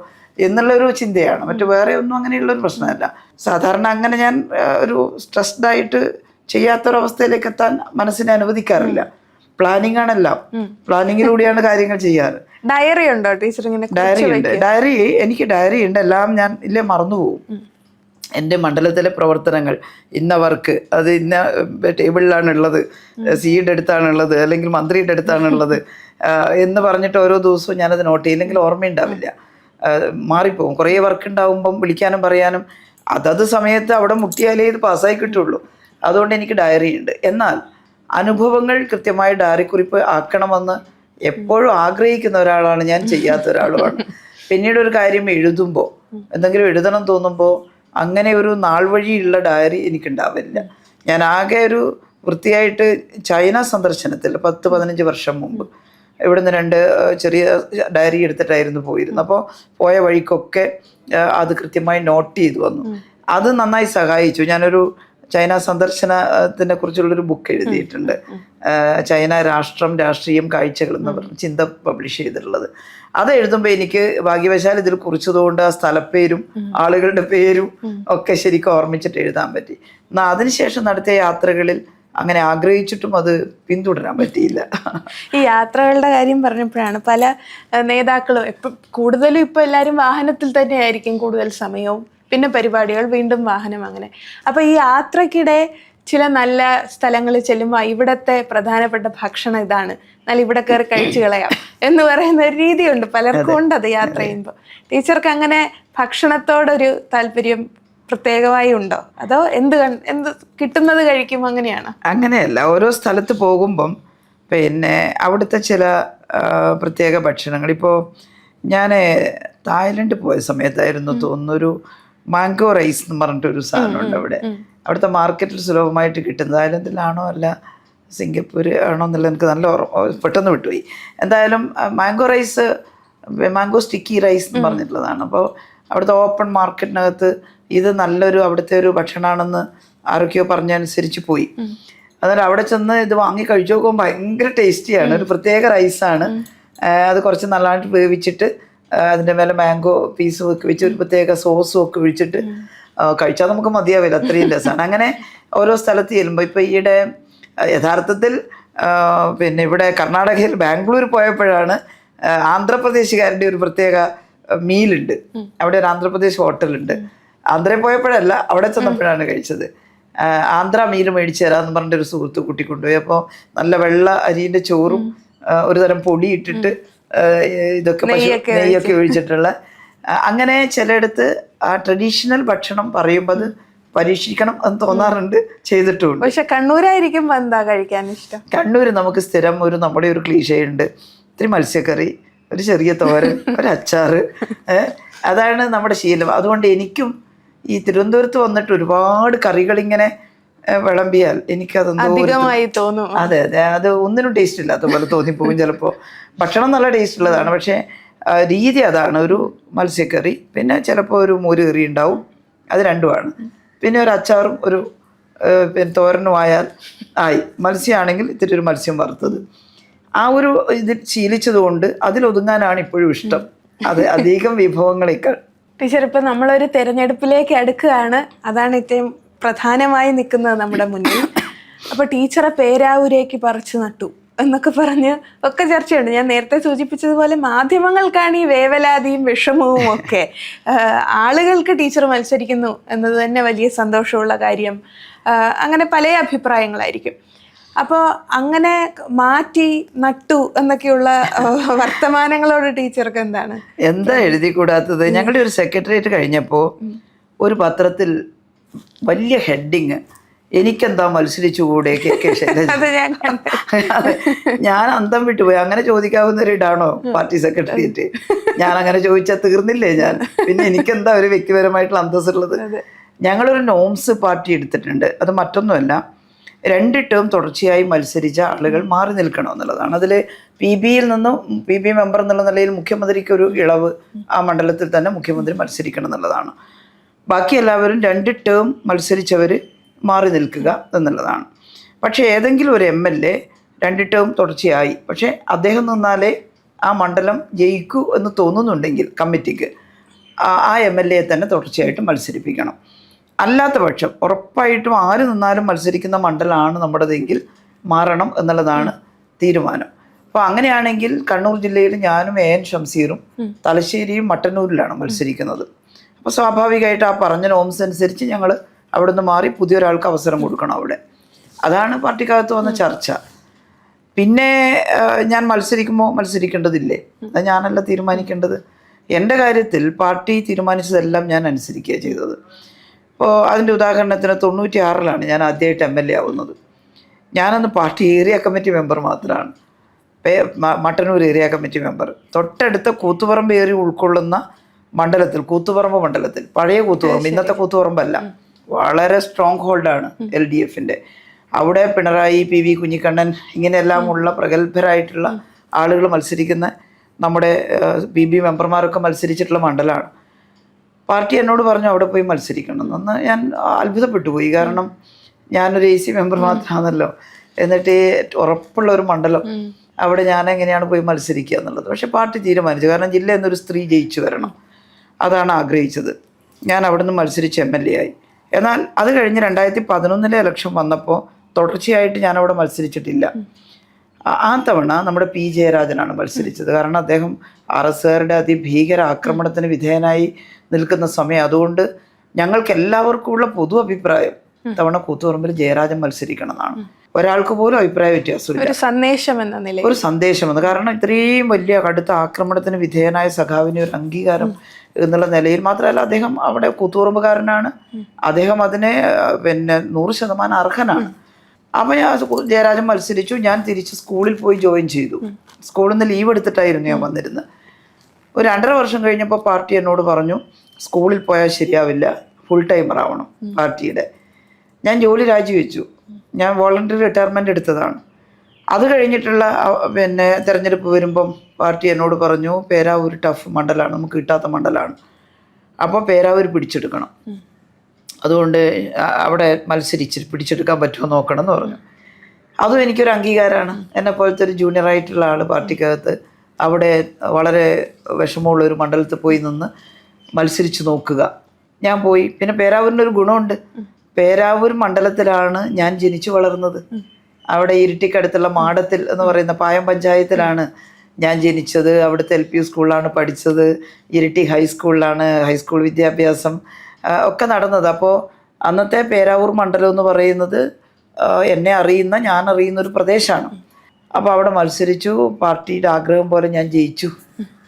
എന്നുള്ളൊരു ചിന്തയാണ്, മറ്റു വേറെ ഒന്നും അങ്ങനെയുള്ളൊരു പ്രശ്നമല്ല. സാധാരണ അങ്ങനെ ഞാൻ ഒരു സ്ട്രെസ്ഡ് ആയിട്ട് ചെയ്യാത്തൊരവസ്ഥയിലേക്ക് എത്താൻ മനസ്സിനെ അനുവദിക്കാറില്ല. പ്ലാനിങ് ആണെല്ലാം, പ്ലാനിങ്ങിലൂടെയാണ് കാര്യങ്ങൾ ചെയ്യാറ്. ഡയറി ഉണ്ടോ ടീച്ചർ? ഡയറി ഉണ്ട്, എനിക്ക് ഡയറി ഉണ്ട്. എല്ലാം ഞാൻ മറന്നുപോകും. എൻ്റെ മണ്ഡലത്തിലെ പ്രവർത്തനങ്ങൾ, ഇന്ന വർക്ക് അത് ഇന്ന ടേബിളിലാണുള്ളത്, സിയുടെ അടുത്താണുള്ളത്, അല്ലെങ്കിൽ മന്ത്രിയുടെ അടുത്താണുള്ളത് എന്ന് പറഞ്ഞിട്ട് ഓരോ ദിവസവും ഞാനത് നോട്ട് ചെയ്യില്ലെങ്കിൽ ഓർമ്മയുണ്ടാവില്ല, മാറിപ്പോകും. കുറേ വർക്ക് ഉണ്ടാകുമ്പം വിളിക്കാനും പറയാനും അതത് സമയത്ത് അവിടെ മുട്ടിയാലേ ഇത് പാസ്സായി കിട്ടുള്ളൂ. അതുകൊണ്ട് എനിക്ക് ഡയറി ഉണ്ട്. എന്നാൽ അനുഭവങ്ങൾ കൃത്യമായി ഡയറിക്കുറിപ്പ് ആക്കണമെന്ന് എപ്പോഴും ആഗ്രഹിക്കുന്ന ഒരാളാണ് ഞാൻ, ചെയ്യാത്ത ഒരാളുമാണ്. പിന്നീട് ഒരു കാര്യം എഴുതുമ്പോൾ, എന്തെങ്കിലും എഴുതണം തോന്നുമ്പോൾ അങ്ങനെ ഒരു നാൾ വഴിയുള്ള ഡയറി എനിക്കുണ്ടാവില്ല. ഞാൻ ആകെ ഒരു വൃത്തിയായിട്ട് ചൈന സന്ദർശനത്തിൽ 10-15 വർഷം മുമ്പ് ഇവിടുന്ന് 2 ചെറിയ ഡയറി എടുത്തിട്ടായിരുന്നു പോയിരുന്നത്. അപ്പോൾ പോയ വഴിക്കൊക്കെ അത് കൃത്യമായി നോട്ട് ചെയ്തു വന്നു. അത് നന്നായി സഹായിച്ചു. ഞാനൊരു ചൈന സന്ദർശനത്തിനെ കുറിച്ചുള്ളൊരു ബുക്ക് എഴുതിയിട്ടുണ്ട്, ചൈന രാഷ്ട്രം രാഷ്ട്രീയം കാഴ്ചകൾ എന്ന് പറഞ്ഞ് ചിന്ത പബ്ലിഷ് ചെയ്തിട്ടുള്ളത്. അത് എഴുതുമ്പോൾ എനിക്ക് ഭാഗ്യവശാൽ ഇതിൽ കുറിച്ചതുകൊണ്ട് ആ സ്ഥലപ്പേരും ആളുകളുടെ പേരും ഒക്കെ ശരിക്കും ഓർമ്മിച്ചിട്ട് എഴുതാൻ പറ്റി. എന്നാൽ അതിനുശേഷം നടത്തിയ യാത്രകളിൽ അങ്ങനെ ആഗ്രഹിച്ചിട്ടും അത് പിന്തുടരാൻ പറ്റിയില്ല. ഈ യാത്രകളുടെ കാര്യം പറഞ്ഞപ്പോഴാണ് പല നേതാക്കളും കൂടുതലും ഇപ്പോൾ എല്ലാവരും വാഹനത്തിൽ തന്നെ ആയിരിക്കും കൂടുതൽ സമയവും, പിന്നെ പരിപാടികൾ, വീണ്ടും വാഹനം, അങ്ങനെ. അപ്പോൾ ഈ യാത്രക്കിടെ ചില നല്ല സ്ഥലങ്ങളിൽ ചെല്ലുമ്പോൾ ഇവിടത്തെ പ്രധാനപ്പെട്ട ഭക്ഷണം ഇതാണ്, എന്നാൽ ഇവിടെ കയറി കഴിച്ചു കളയാം എന്ന് പറയുന്ന ഒരു രീതിയുണ്ട്, പലർക്കും ഉണ്ട് അത് യാത്ര ചെയ്യുമ്പോൾ. ടീച്ചർക്ക് അങ്ങനെ ഭക്ഷണത്തോടൊരു താല്പര്യം പ്രത്യേകമായി ഉണ്ടോ, അതോ എന്ത് കിട്ടുന്നത് കഴിക്കും അങ്ങനെയാണ്? അങ്ങനെയല്ല, ഓരോ സ്ഥലത്ത് പോകുമ്പം പിന്നെ അവിടുത്തെ ചില പ്രത്യേക ഭക്ഷണങ്ങൾ. ഇപ്പോൾ ഞാൻ തായ്ലൻഡ് പോയ സമയത്തായിരുന്നു തോന്നുന്നൊരു മാംഗോ റൈസ് എന്ന് പറഞ്ഞിട്ടൊരു സാധനമുണ്ട് അവിടെ. അവിടുത്തെ മാർക്കറ്റിൽ സുലഭമായിട്ട് കിട്ടുന്നത്. തായ്ലൻഡിലാണോ അല്ല സിംഗപ്പൂർ ആണോ എന്നുള്ളത് എനിക്ക് നല്ല പെട്ടെന്ന് വിട്ടുപോയി. എന്തായാലും mango rice, mango sticky rice എന്ന് പറഞ്ഞിട്ടുള്ളതാണ്. അപ്പോൾ അവിടുത്തെ ഓപ്പൺ മാർക്കറ്റിനകത്ത് ഇത് നല്ലൊരു അവിടുത്തെ ഒരു ഭക്ഷണമാണെന്ന് ആരൊക്കെയോ പറഞ്ഞനുസരിച്ച് പോയി. അതുകൊണ്ട് അവിടെ ചെന്ന് ഇത് വാങ്ങി കഴിച്ചു നോക്കുമ്പോൾ ഭയങ്കര ടേസ്റ്റിയാണ്. ഒരു പ്രത്യേക റൈസാണ്. അത് കുറച്ച് നല്ലതായിട്ട് വേവിച്ചിട്ട് അതിൻ്റെ മേലെ മാംഗോ പീസ് ഒക്കെ വെച്ച് ഒരു പ്രത്യേക സോസും ഒക്കെ ഒഴിച്ചിട്ട് കഴിച്ചാൽ നമുക്ക് മതിയാവില്ല, അത്രയും രസമാണ്. അങ്ങനെ ഓരോ സ്ഥലത്ത് ചെല്ലുമ്പോൾ ഇപ്പോൾ ഈയിടെ യഥാർത്ഥത്തിൽ പിന്നെ ഇവിടെ കർണാടകയിൽ ബാംഗ്ലൂർ പോയപ്പോഴാണ് ആന്ധ്രാപ്രദേശുകാരുടെ ഒരു പ്രത്യേക മീലുണ്ട്. അവിടെ ഒരു ആന്ധ്രാപ്രദേശ് ഹോട്ടലുണ്ട്. ആന്ധ്രയിൽ പോയപ്പോഴല്ല, അവിടെ ചെന്നപ്പോഴാണ് കഴിച്ചത്. ആന്ധ്ര മീൽ മേടിച്ചു തരാമെന്ന് പറഞ്ഞിട്ട് ഒരു സുഹൃത്ത് കൂട്ടിക്കൊണ്ടുപോയി. അപ്പോൾ നല്ല വെള്ള അരിൻ്റെ ചോറും ഒരു തരം പൊടി ഇട്ടിട്ട് ഇതൊക്കെ നെയ്യൊക്കെ ഒഴിച്ചിട്ടുള്ള, അങ്ങനെ ചിലയിടത്ത് ആ ട്രഡീഷണൽ ഭക്ഷണം പറയുമ്പോൾ അത് പരീക്ഷിക്കണം എന്ന് തോന്നാറുണ്ട്, ചെയ്തിട്ടുമുണ്ട്. പക്ഷെ കണ്ണൂരായിരിക്കുമ്പോൾ എന്താ കഴിക്കാൻ ഇഷ്ടം? കണ്ണൂർ നമുക്ക് സ്ഥിരം നമ്മുടെ ഒരു ക്ലീശയുണ്ട്, ഇത്തിരി മത്സ്യക്കറി, ഒരു ചെറിയ തോരൻ, ഒരു അച്ചാറ്, അതാണ് നമ്മുടെ ശീലം. അതുകൊണ്ട് എനിക്കും ഈ തിരുവനന്തപുരത്ത് വന്നിട്ട് ഒരുപാട് കറികൾ ഇങ്ങനെ വിളമ്പിയാൽ എനിക്കതെന്തോ തോന്നും. അതെ അതെ, അത് ഒന്നിനും ടേസ്റ്റ് ഇല്ലാത്ത പോലെ തോന്നിപ്പോകും ചിലപ്പോൾ. ഭക്ഷണം നല്ല ടേസ്റ്റ് ഉള്ളതാണ്, പക്ഷേ രീതി അതാണ്. ഒരു മത്സ്യക്കറി, പിന്നെ ചിലപ്പോൾ ഒരു മോര് കറി ഉണ്ടാവും, അത് രണ്ടുമാണ്. പിന്നെ ഒരു അച്ചാറും ഒരു പിന്നെ തോരനും ആയാൽ ആയി. മത്സ്യമാണെങ്കിൽ ഇത്തിരി ഒരു മത്സ്യം വറുത്തത്. ആ ഒരു ഇത് ശീലിച്ചത് കൊണ്ട് അതിലൊതുങ്ങാനാണ് ഇപ്പോഴും ഇഷ്ടം. അത് അധികം വിഭവങ്ങളേക്കാൾ. ടീച്ചർ, ഇപ്പം നമ്മളൊരു തെരഞ്ഞെടുപ്പിലേക്ക് അടുക്കുകയാണ്. അതാണ് ഏറ്റവും പ്രധാനമായി നിൽക്കുന്നത് നമ്മുടെ മുന്നിൽ. അപ്പോൾ ടീച്ചറെ പേരാവൂരേക്ക് പറിച്ചു നട്ടു എന്നൊക്കെ പറഞ്ഞ് ഒക്കെ ചർച്ചയുണ്ട്. ഞാൻ നേരത്തെ സൂചിപ്പിച്ചതുപോലെ മാധ്യമങ്ങൾക്കാണ് ഈ വേവലാതിയും വിഷമവും ഒക്കെ. ആളുകൾക്ക് ടീച്ചർ മത്സരിക്കുന്നു എന്നത് തന്നെ വലിയ സന്തോഷമുള്ള കാര്യം. അങ്ങനെ പല അഭിപ്രായങ്ങളായിരിക്കും. അപ്പോൾ അങ്ങനെ മാറ്റി നട്ടു എന്നൊക്കെയുള്ള വർത്തമാനങ്ങളോട് ടീച്ചർക്ക് എന്താണ്? എന്താ എഴുതി കൂടാത്തത്? ഞങ്ങളുടെ ഒരു സെക്രട്ടേറിയറ്റ് കഴിഞ്ഞപ്പോൾ ഒരു പത്രത്തിൽ വലിയ ഹെഡിങ്, എനിക്കെന്താ മത്സരിച്ചുകൂടെ കെ ശൈലജ. ഞാൻ അന്തം വിട്ടുപോയി. അങ്ങനെ ചോദിക്കാവുന്ന ഒരു ഇടാണോ പാർട്ടി സെക്രട്ടേറിയറ്റ്? ഞാൻ അങ്ങനെ ചോദിച്ചാൽ തീർന്നില്ലേ ഞാൻ? പിന്നെ എനിക്കെന്താ ഒരു വ്യക്തിപരമായിട്ടുള്ള അന്തസ്സുള്ളത്? ഞങ്ങളൊരു നോംസ് പാർട്ടി എടുത്തിട്ടുണ്ട്. അത് മറ്റൊന്നുമല്ല, 2 ടേം തുടർച്ചയായി മത്സരിച്ച ആളുകൾ മാറി നിൽക്കണം എന്നുള്ളതാണ്. അതിൽ PBയിൽ നിന്നും PB മെമ്പർ എന്നുള്ള നിലയിൽ മുഖ്യമന്ത്രിക്ക് ഒരു ഇളവ്, ആ മണ്ഡലത്തിൽ തന്നെ മുഖ്യമന്ത്രി മത്സരിക്കണം എന്നുള്ളതാണ്. ബാക്കി എല്ലാവരും 2 ടേം മത്സരിച്ചവർ മാറി നിൽക്കുക എന്നുള്ളതാണ്. പക്ഷേ ഏതെങ്കിലും ഒരു MLA 2 ടേം തുടർച്ചയായി, പക്ഷേ അദ്ദേഹം നിന്നാലേ ആ മണ്ഡലം ജയിക്കൂ എന്ന് തോന്നുന്നുണ്ടെങ്കിൽ കമ്മിറ്റിക്ക് ആ MLA തന്നെ തുടർച്ചയായിട്ട് മത്സരിപ്പിക്കണം. അല്ലാത്ത പക്ഷം ഉറപ്പായിട്ടും ആര് നിന്നാലും മത്സരിക്കുന്ന മണ്ഡലമാണ് നമ്മുടേതെങ്കിൽ മാറണം എന്നുള്ളതാണ് തീരുമാനം. അപ്പോൾ അങ്ങനെയാണെങ്കിൽ കണ്ണൂർ ജില്ലയിൽ ഞാനും AN ഷംസീറും തലശ്ശേരിയും മട്ടന്നൂരിലാണ് മത്സരിക്കുന്നത്. അപ്പോൾ സ്വാഭാവികമായിട്ട് ആ പറഞ്ഞ നോംസ് അനുസരിച്ച് ഞങ്ങൾ അവിടെ നിന്ന് മാറി പുതിയൊരാൾക്ക് അവസരം കൊടുക്കണം അവിടെ. അതാണ് പാർട്ടിക്കകത്ത് വന്ന ചർച്ച. പിന്നെ ഞാൻ മത്സരിക്കുമ്പോൾ മത്സരിക്കേണ്ടതില്ലേ? അത് ഞാനല്ല തീരുമാനിക്കേണ്ടത്. എൻ്റെ കാര്യത്തിൽ പാർട്ടി തീരുമാനിച്ചതെല്ലാം ഞാൻ അനുസരിക്കുകയാണ് ചെയ്തത്. ഇപ്പോൾ അതിൻ്റെ ഉദാഹരണത്തിന് 96-ലാണ് ഞാൻ ആദ്യമായിട്ട് MLA ആവുന്നത്. ഞാനന്ന് പാർട്ടി ഏരിയ കമ്മിറ്റി മെമ്പർ മാത്രമാണ്, മട്ടന്നൂർ ഏരിയ കമ്മിറ്റി മെമ്പർ. തൊട്ടടുത്ത കൂത്തുപറമ്പ് ഏരിയ ഉൾക്കൊള്ളുന്ന മണ്ഡലത്തിൽ, കൂത്തുപറമ്പ് മണ്ഡലത്തിൽ, പഴയ കൂത്തുപറമ്പ്, ഇന്നത്തെ കൂത്തുപറമ്പല്ല, വളരെ സ്ട്രോങ് ഹോൾഡാണ് LDFൻ്റെ. അവിടെ പിണറായി, PV കുഞ്ഞിക്കണ്ണൻ ഇങ്ങനെയെല്ലാം ഉള്ള പ്രഗത്ഭരായിട്ടുള്ള ആളുകൾ മത്സരിക്കുന്ന, നമ്മുടെ PB മെമ്പർമാരൊക്കെ മത്സരിച്ചിട്ടുള്ള മണ്ഡലമാണ്. പാർട്ടി എന്നോട് പറഞ്ഞു അവിടെ പോയി മത്സരിക്കണം എന്ന്. ഞാൻ അത്ഭുതപ്പെട്ടു പോയി. കാരണം ഞാനൊരു AC മെമ്പർ മാത്രമാണല്ലോ, എന്നിട്ട് ഉറപ്പുള്ള ഒരു മണ്ഡലം അവിടെ ഞാൻ എങ്ങനെയാണ് പോയി മത്സരിക്കുക എന്നുള്ളത്. പക്ഷെ പാർട്ടി തീരുമാനിച്ചു. കാരണം ജില്ല എന്നൊരു സ്ത്രീ ജയിച്ചു വരണം, അതാണ് ആഗ്രഹിച്ചത്. ഞാൻ അവിടെ നിന്ന് മത്സരിച്ച് MLA ആയി. എന്നാൽ അത് കഴിഞ്ഞ് 2011 ഇലക്ഷൻ വന്നപ്പോൾ തുടർച്ചയായിട്ട് ഞാനവിടെ മത്സരിച്ചിട്ടില്ല. ആ തവണ നമ്മുടെ P ജയരാജനാണ് മത്സരിച്ചത്. കാരണം അദ്ദേഹം RSകാരുടെ അതിഭീകര ആക്രമണത്തിന് വിധേയനായി നിൽക്കുന്ന സമയം. അതുകൊണ്ട് ഞങ്ങൾക്ക് എല്ലാവർക്കും ഉള്ള പൊതു അഭിപ്രായം തവണ കൂത്തുപറമ്പിൽ ജയരാജൻ മത്സരിക്കണം എന്നാണ്. ഒരാൾക്ക് പോലും അഭിപ്രായ വ്യത്യാസമില്ല. ഒരു സന്ദേശം എന്ന നിലയിൽ, ഒരു സന്ദേശമെന്ന്. കാരണം ഇത്രയും വലിയ കടുത്ത ആക്രമണത്തിന് വിധേയനായ സഖാവിന് ഒരു അംഗീകാരം എന്നുള്ള നിലയിൽ. മാത്രമല്ല അദ്ദേഹം അവിടെ കൂത്തുപറമ്പുകാരനാണ്, അദ്ദേഹം അതിനെ പിന്നെ 100% അർഹനാണ്. അപ്പോൾ ഞാൻ ജയരാജൻ മത്സരിച്ചു. ഞാൻ തിരിച്ച് സ്കൂളിൽ പോയി ജോയിൻ ചെയ്തു. സ്കൂളിൽ നിന്ന് ലീവ് എടുത്തിട്ടായിരുന്നു ഞാൻ വന്നിരുന്നത്. ഒരു 2.5 വർഷം കഴിഞ്ഞപ്പോൾ പാർട്ടി എന്നോട് പറഞ്ഞു സ്കൂളിൽ പോയാൽ ശരിയാവില്ല, ഫുൾ ടൈമർ ആവണം പാർട്ടിയുടെ. ഞാൻ ജോലി രാജിവെച്ചു. ഞാൻ വോളണ്ടറി റിട്ടയർമെൻ്റ് എടുത്തതാണ്. അത് കഴിഞ്ഞിട്ടുള്ള പിന്നെ തിരഞ്ഞെടുപ്പ് വരുമ്പം പാർട്ടി എന്നോട് പറഞ്ഞു പേരാവൂർ ടഫ് മണ്ഡലമാണ്, നമുക്ക് കിട്ടാത്ത മണ്ഡലമാണ്, അപ്പോൾ പേരാവൂർ പിടിച്ചെടുക്കണം, അതുകൊണ്ട് അവിടെ പിടിച്ചെടുക്കാൻ പറ്റുമോ നോക്കണം എന്ന് പറഞ്ഞു. അതും എനിക്കൊരു അംഗീകാരമാണ്. എന്നെ പോലത്തെ ഒരു ജൂനിയറായിട്ടുള്ള ആൾ പാർട്ടിക്കകത്ത് അവിടെ വളരെ വിഷമമുള്ളൊരു മണ്ഡലത്തിൽ പോയി നിന്ന് മത്സരിച്ച് നോക്കുക. ഞാൻ പോയി. പിന്നെ പേരാവൂരിൻ്റെ ഒരു ഗുണമുണ്ട്, പേരാവൂർ മണ്ഡലത്തിലാണ് ഞാൻ ജനിച്ചു വളർന്നത്. അവിടെ ഇരിട്ടിക്കടുത്തുള്ള മാടത്തിൽ എന്ന് പറയുന്ന പായം പഞ്ചായത്തിലാണ് ഞാൻ ജനിച്ചത്. അവിടുത്തെ LP സ്കൂളിലാണ് പഠിച്ചത്, ഇരിട്ടി ഹൈസ്കൂളിലാണ് ഹൈസ്കൂൾ വിദ്യാഭ്യാസം ഒക്കെ നടന്നത്. അപ്പോൾ അന്നത്തെ പേരാവൂർ മണ്ഡലം എന്ന് പറയുന്നത് എന്നെ അറിയുന്ന, ഞാൻ അറിയുന്ന ഒരു പ്രദേശമാണ്. അപ്പോൾ അവിടെ മത്സരിച്ചു. പാർട്ടിയുടെ ആഗ്രഹം പോലെ ഞാൻ ജയിച്ചു,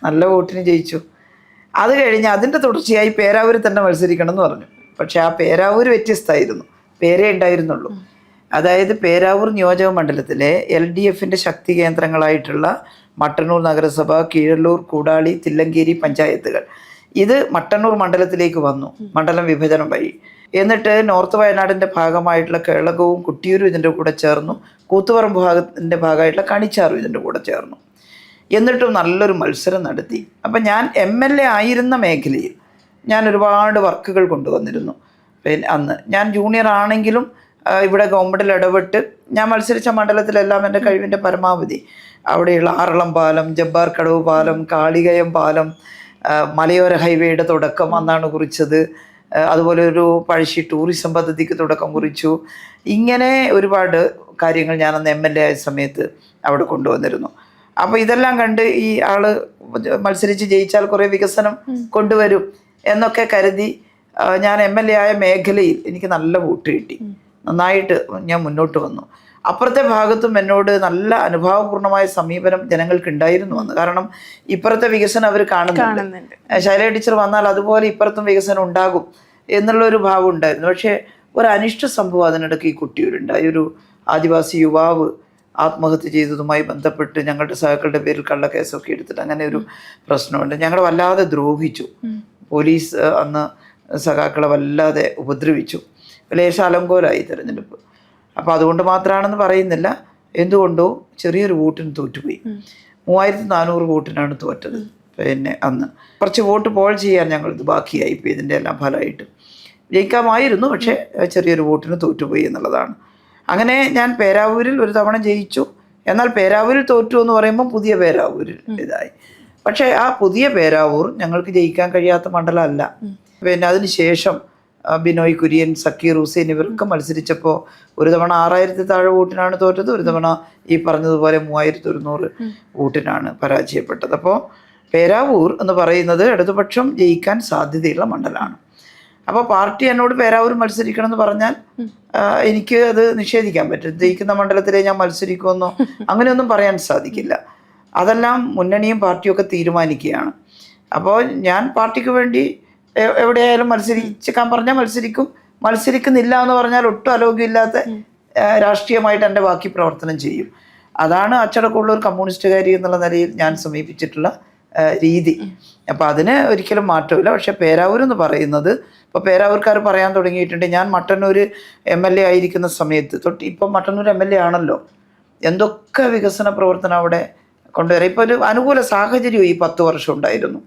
നല്ല വോട്ടിന് ജയിച്ചു. അത് കഴിഞ്ഞ് അതിൻ്റെ തുടർച്ചയായി പേരാവൂർ തന്നെ മത്സരിക്കണം എന്ന് പറഞ്ഞു. പക്ഷേ ആ പേരാവൂർ വ്യത്യസ്തമായിരുന്നു, പേരേ ഉണ്ടായിരുന്നുള്ളൂ. അതായത് പേരാവൂർ നിയോജക മണ്ഡലത്തിലെ LDFൻ്റെ ശക്തി കേന്ദ്രങ്ങളായിട്ടുള്ള മട്ടന്നൂർ നഗരസഭ, കീഴല്ലൂർ, കൂടാളി, തില്ലങ്കേരി പഞ്ചായത്തുകൾ ഇത് മട്ടന്നൂർ മണ്ഡലത്തിലേക്ക് വന്നു മണ്ഡലം വിഭജനം വഴി. എന്നിട്ട് നോർത്ത് വയനാടിൻ്റെ ഭാഗമായിട്ടുള്ള കേളകവും കുട്ടിയൂരും ഇതിൻ്റെ കൂടെ ചേർന്നു, കൂത്തുപറമ്പ് ഭാഗത്തിൻ്റെ ഭാഗമായിട്ടുള്ള കണിച്ചാറും ഇതിൻ്റെ കൂടെ ചേർന്നു. എന്നിട്ടും നല്ലൊരു മത്സരം നടത്തി. അപ്പം ഞാൻ MLA ആയിരുന്ന മേഖലയിൽ ഞാൻ ഒരുപാട് വർക്കുകൾ കൊണ്ടുവന്നിരുന്നു. പിന്നെ അന്ന് ഞാൻ ജൂനിയർ ആണെങ്കിലും ഇവിടെ ഗവൺമെൻറ്റിൽ ഇടപെട്ട് ഞാൻ മത്സരിച്ച മണ്ഡലത്തിലെല്ലാം എൻ്റെ കഴിവിൻ്റെ പരമാവധി അവിടെയുള്ള ആറളം പാലം, ജബ്ബാർ കടവ് പാലം, കാളികയം പാലം, മലയോര ഹൈവേയുടെ തുടക്കം അന്നാണ് കുറിച്ചത്. അതുപോലെ ഒരു പഴശ്ശി ടൂറിസം പദ്ധതിക്ക് തുടക്കം കുറിച്ചു. ഇങ്ങനെ ഒരുപാട് കാര്യങ്ങൾ ഞാനന്ന് MLA ആയ സമയത്ത് അവിടെ കൊണ്ടുവന്നിരുന്നു. അപ്പോൾ ഇതെല്ലാം കണ്ട് ഈ ആള് മത്സരിച്ച് ജയിച്ചാൽ കുറേ വികസനം കൊണ്ടുവരും എന്നൊക്കെ കരുതി ഞാൻ MLA ആയ മേഖലയിൽ എനിക്ക് നല്ല വോട്ട് കിട്ടി. നന്നായിട്ട് ഞാൻ മുന്നോട്ട് വന്നു. അപ്പുറത്തെ ഭാഗത്തും എന്നോട് നല്ല അനുഭാവപൂർണമായ സമീപനം ജനങ്ങൾക്ക് ഉണ്ടായിരുന്നു വന്ന്. കാരണം ഇപ്പുറത്തെ വികസനം അവർ കാണുന്നുണ്ട്. ശൈല ടീച്ചർ വന്നാൽ അതുപോലെ ഇപ്പുറത്തും വികസനം ഉണ്ടാകും എന്നുള്ളൊരു ഭാവം ഉണ്ടായിരുന്നു. പക്ഷേ ഒരു അനിഷ്ട സംഭവം അതിനിടയ്ക്ക് ഈ കുട്ടിയൂരുണ്ടായി. ഒരു ആദിവാസി യുവാവ് ആത്മഹത്യ ചെയ്തതുമായി ബന്ധപ്പെട്ട് ഞങ്ങളുടെ സഹാക്കളുടെ പേരിൽ കള്ളക്കേസൊക്കെ എടുത്തിട്ട് അങ്ങനെ ഒരു പ്രശ്നമുണ്ട്. ഞങ്ങളെ വല്ലാതെ ദ്രോഹിച്ചു. പോലീസ് അന്ന് സഖാക്കളെ വല്ലാതെ ഉപദ്രവിച്ചു. ലേശ അലങ്കോലായി തിരഞ്ഞെടുപ്പ്. അപ്പോൾ അതുകൊണ്ട് മാത്രമാണെന്ന് പറയുന്നില്ല, എന്തുകൊണ്ടോ ചെറിയൊരു വോട്ടിന് തോറ്റുപോയി. 3400 വോട്ടിനാണ് തോറ്റത്. പിന്നെ അന്ന് കുറച്ച് വോട്ട് പോൾ ചെയ്യാൻ ഞങ്ങളിത് ബാക്കിയായി. ഇപ്പോൾ ഇതിൻ്റെ എല്ലാം ഫലമായിട്ട് ജയിക്കാമായിരുന്നു, പക്ഷേ ചെറിയൊരു വോട്ടിന് തോറ്റുപോയി എന്നുള്ളതാണ്. അങ്ങനെ ഞാൻ പേരാവൂരിൽ ഒരു തവണ ജയിച്ചു. എന്നാൽ പേരാവൂരിൽ തോറ്റു എന്ന് പറയുമ്പോൾ പുതിയ പേരാവൂരിൽ ഇതായി. പക്ഷേ ആ പുതിയ പേരാവൂർ ഞങ്ങൾക്ക് ജയിക്കാൻ കഴിയാത്ത മണ്ഡലമല്ല. പിന്നെ അതിന് ശേഷം ബിനോയ് കുര്യൻ, സക്കീർ ഹുസൈൻ ഇവരൊക്കെ മത്സരിച്ചപ്പോൾ ഒരു തവണ 6000 താഴെ വോട്ടിനാണ് തോറ്റത്. ഒരു തവണ ഈ പറഞ്ഞതുപോലെ 3100 വോട്ടിനാണ് പരാജയപ്പെട്ടത്. അപ്പോൾ പേരാവൂർ എന്ന് പറയുന്നത് ഇടതുപക്ഷം ജയിക്കാൻ സാധ്യതയുള്ള മണ്ഡലമാണ്. അപ്പോൾ പാർട്ടി എന്നോട് പേരാവൂർ മത്സരിക്കണം എന്ന് പറഞ്ഞാൽ എനിക്ക് അത് നിഷേധിക്കാൻ പറ്റും. ജയിക്കുന്ന മണ്ഡലത്തിലേ ഞാൻ മത്സരിക്കുമെന്നോ അങ്ങനെയൊന്നും പറയാൻ സാധിക്കില്ല. അതെല്ലാം മുന്നണിയും പാർട്ടിയൊക്കെ തീരുമാനിക്കുകയാണ്. അപ്പോൾ ഞാൻ പാർട്ടിക്ക് വേണ്ടി എവിടെയായാലും മത്സരിക്കാൻ പറഞ്ഞാൽ മത്സരിക്കും. മത്സരിക്കുന്നില്ല എന്ന് പറഞ്ഞാൽ ഒട്ടും അലോഗ്യമില്ലാത്ത രാഷ്ട്രീയമായിട്ട് എൻ്റെ ബാക്കി പ്രവർത്തനം ചെയ്യും. അതാണ് അച്ചടക്കമുള്ള ഒരു കമ്മ്യൂണിസ്റ്റുകാരി എന്നുള്ള നിലയിൽ ഞാൻ സമീപിച്ചിട്ടുള്ള രീതി. അപ്പോൾ അതിന് ഒരിക്കലും മാറ്റമില്ല. പക്ഷേ പേരാവൂർ എന്ന് പറയുന്നത് ഇപ്പോൾ പേരാവൂർക്കാർ പറയാൻ തുടങ്ങിയിട്ടുണ്ട്. ഞാൻ മട്ടന്നൂർ MLA ആയിരിക്കുന്ന സമയത്ത് തൊട്ട് ഇപ്പം മട്ടന്നൂർ MLA ആണല്ലോ, എന്തൊക്കെ വികസന പ്രവർത്തനം അവിടെ കൊണ്ടുവരാം. ഇപ്പോൾ ഒരു അനുകൂല സാഹചര്യം ഈ 10 വർഷം ഉണ്ടായിരുന്നു.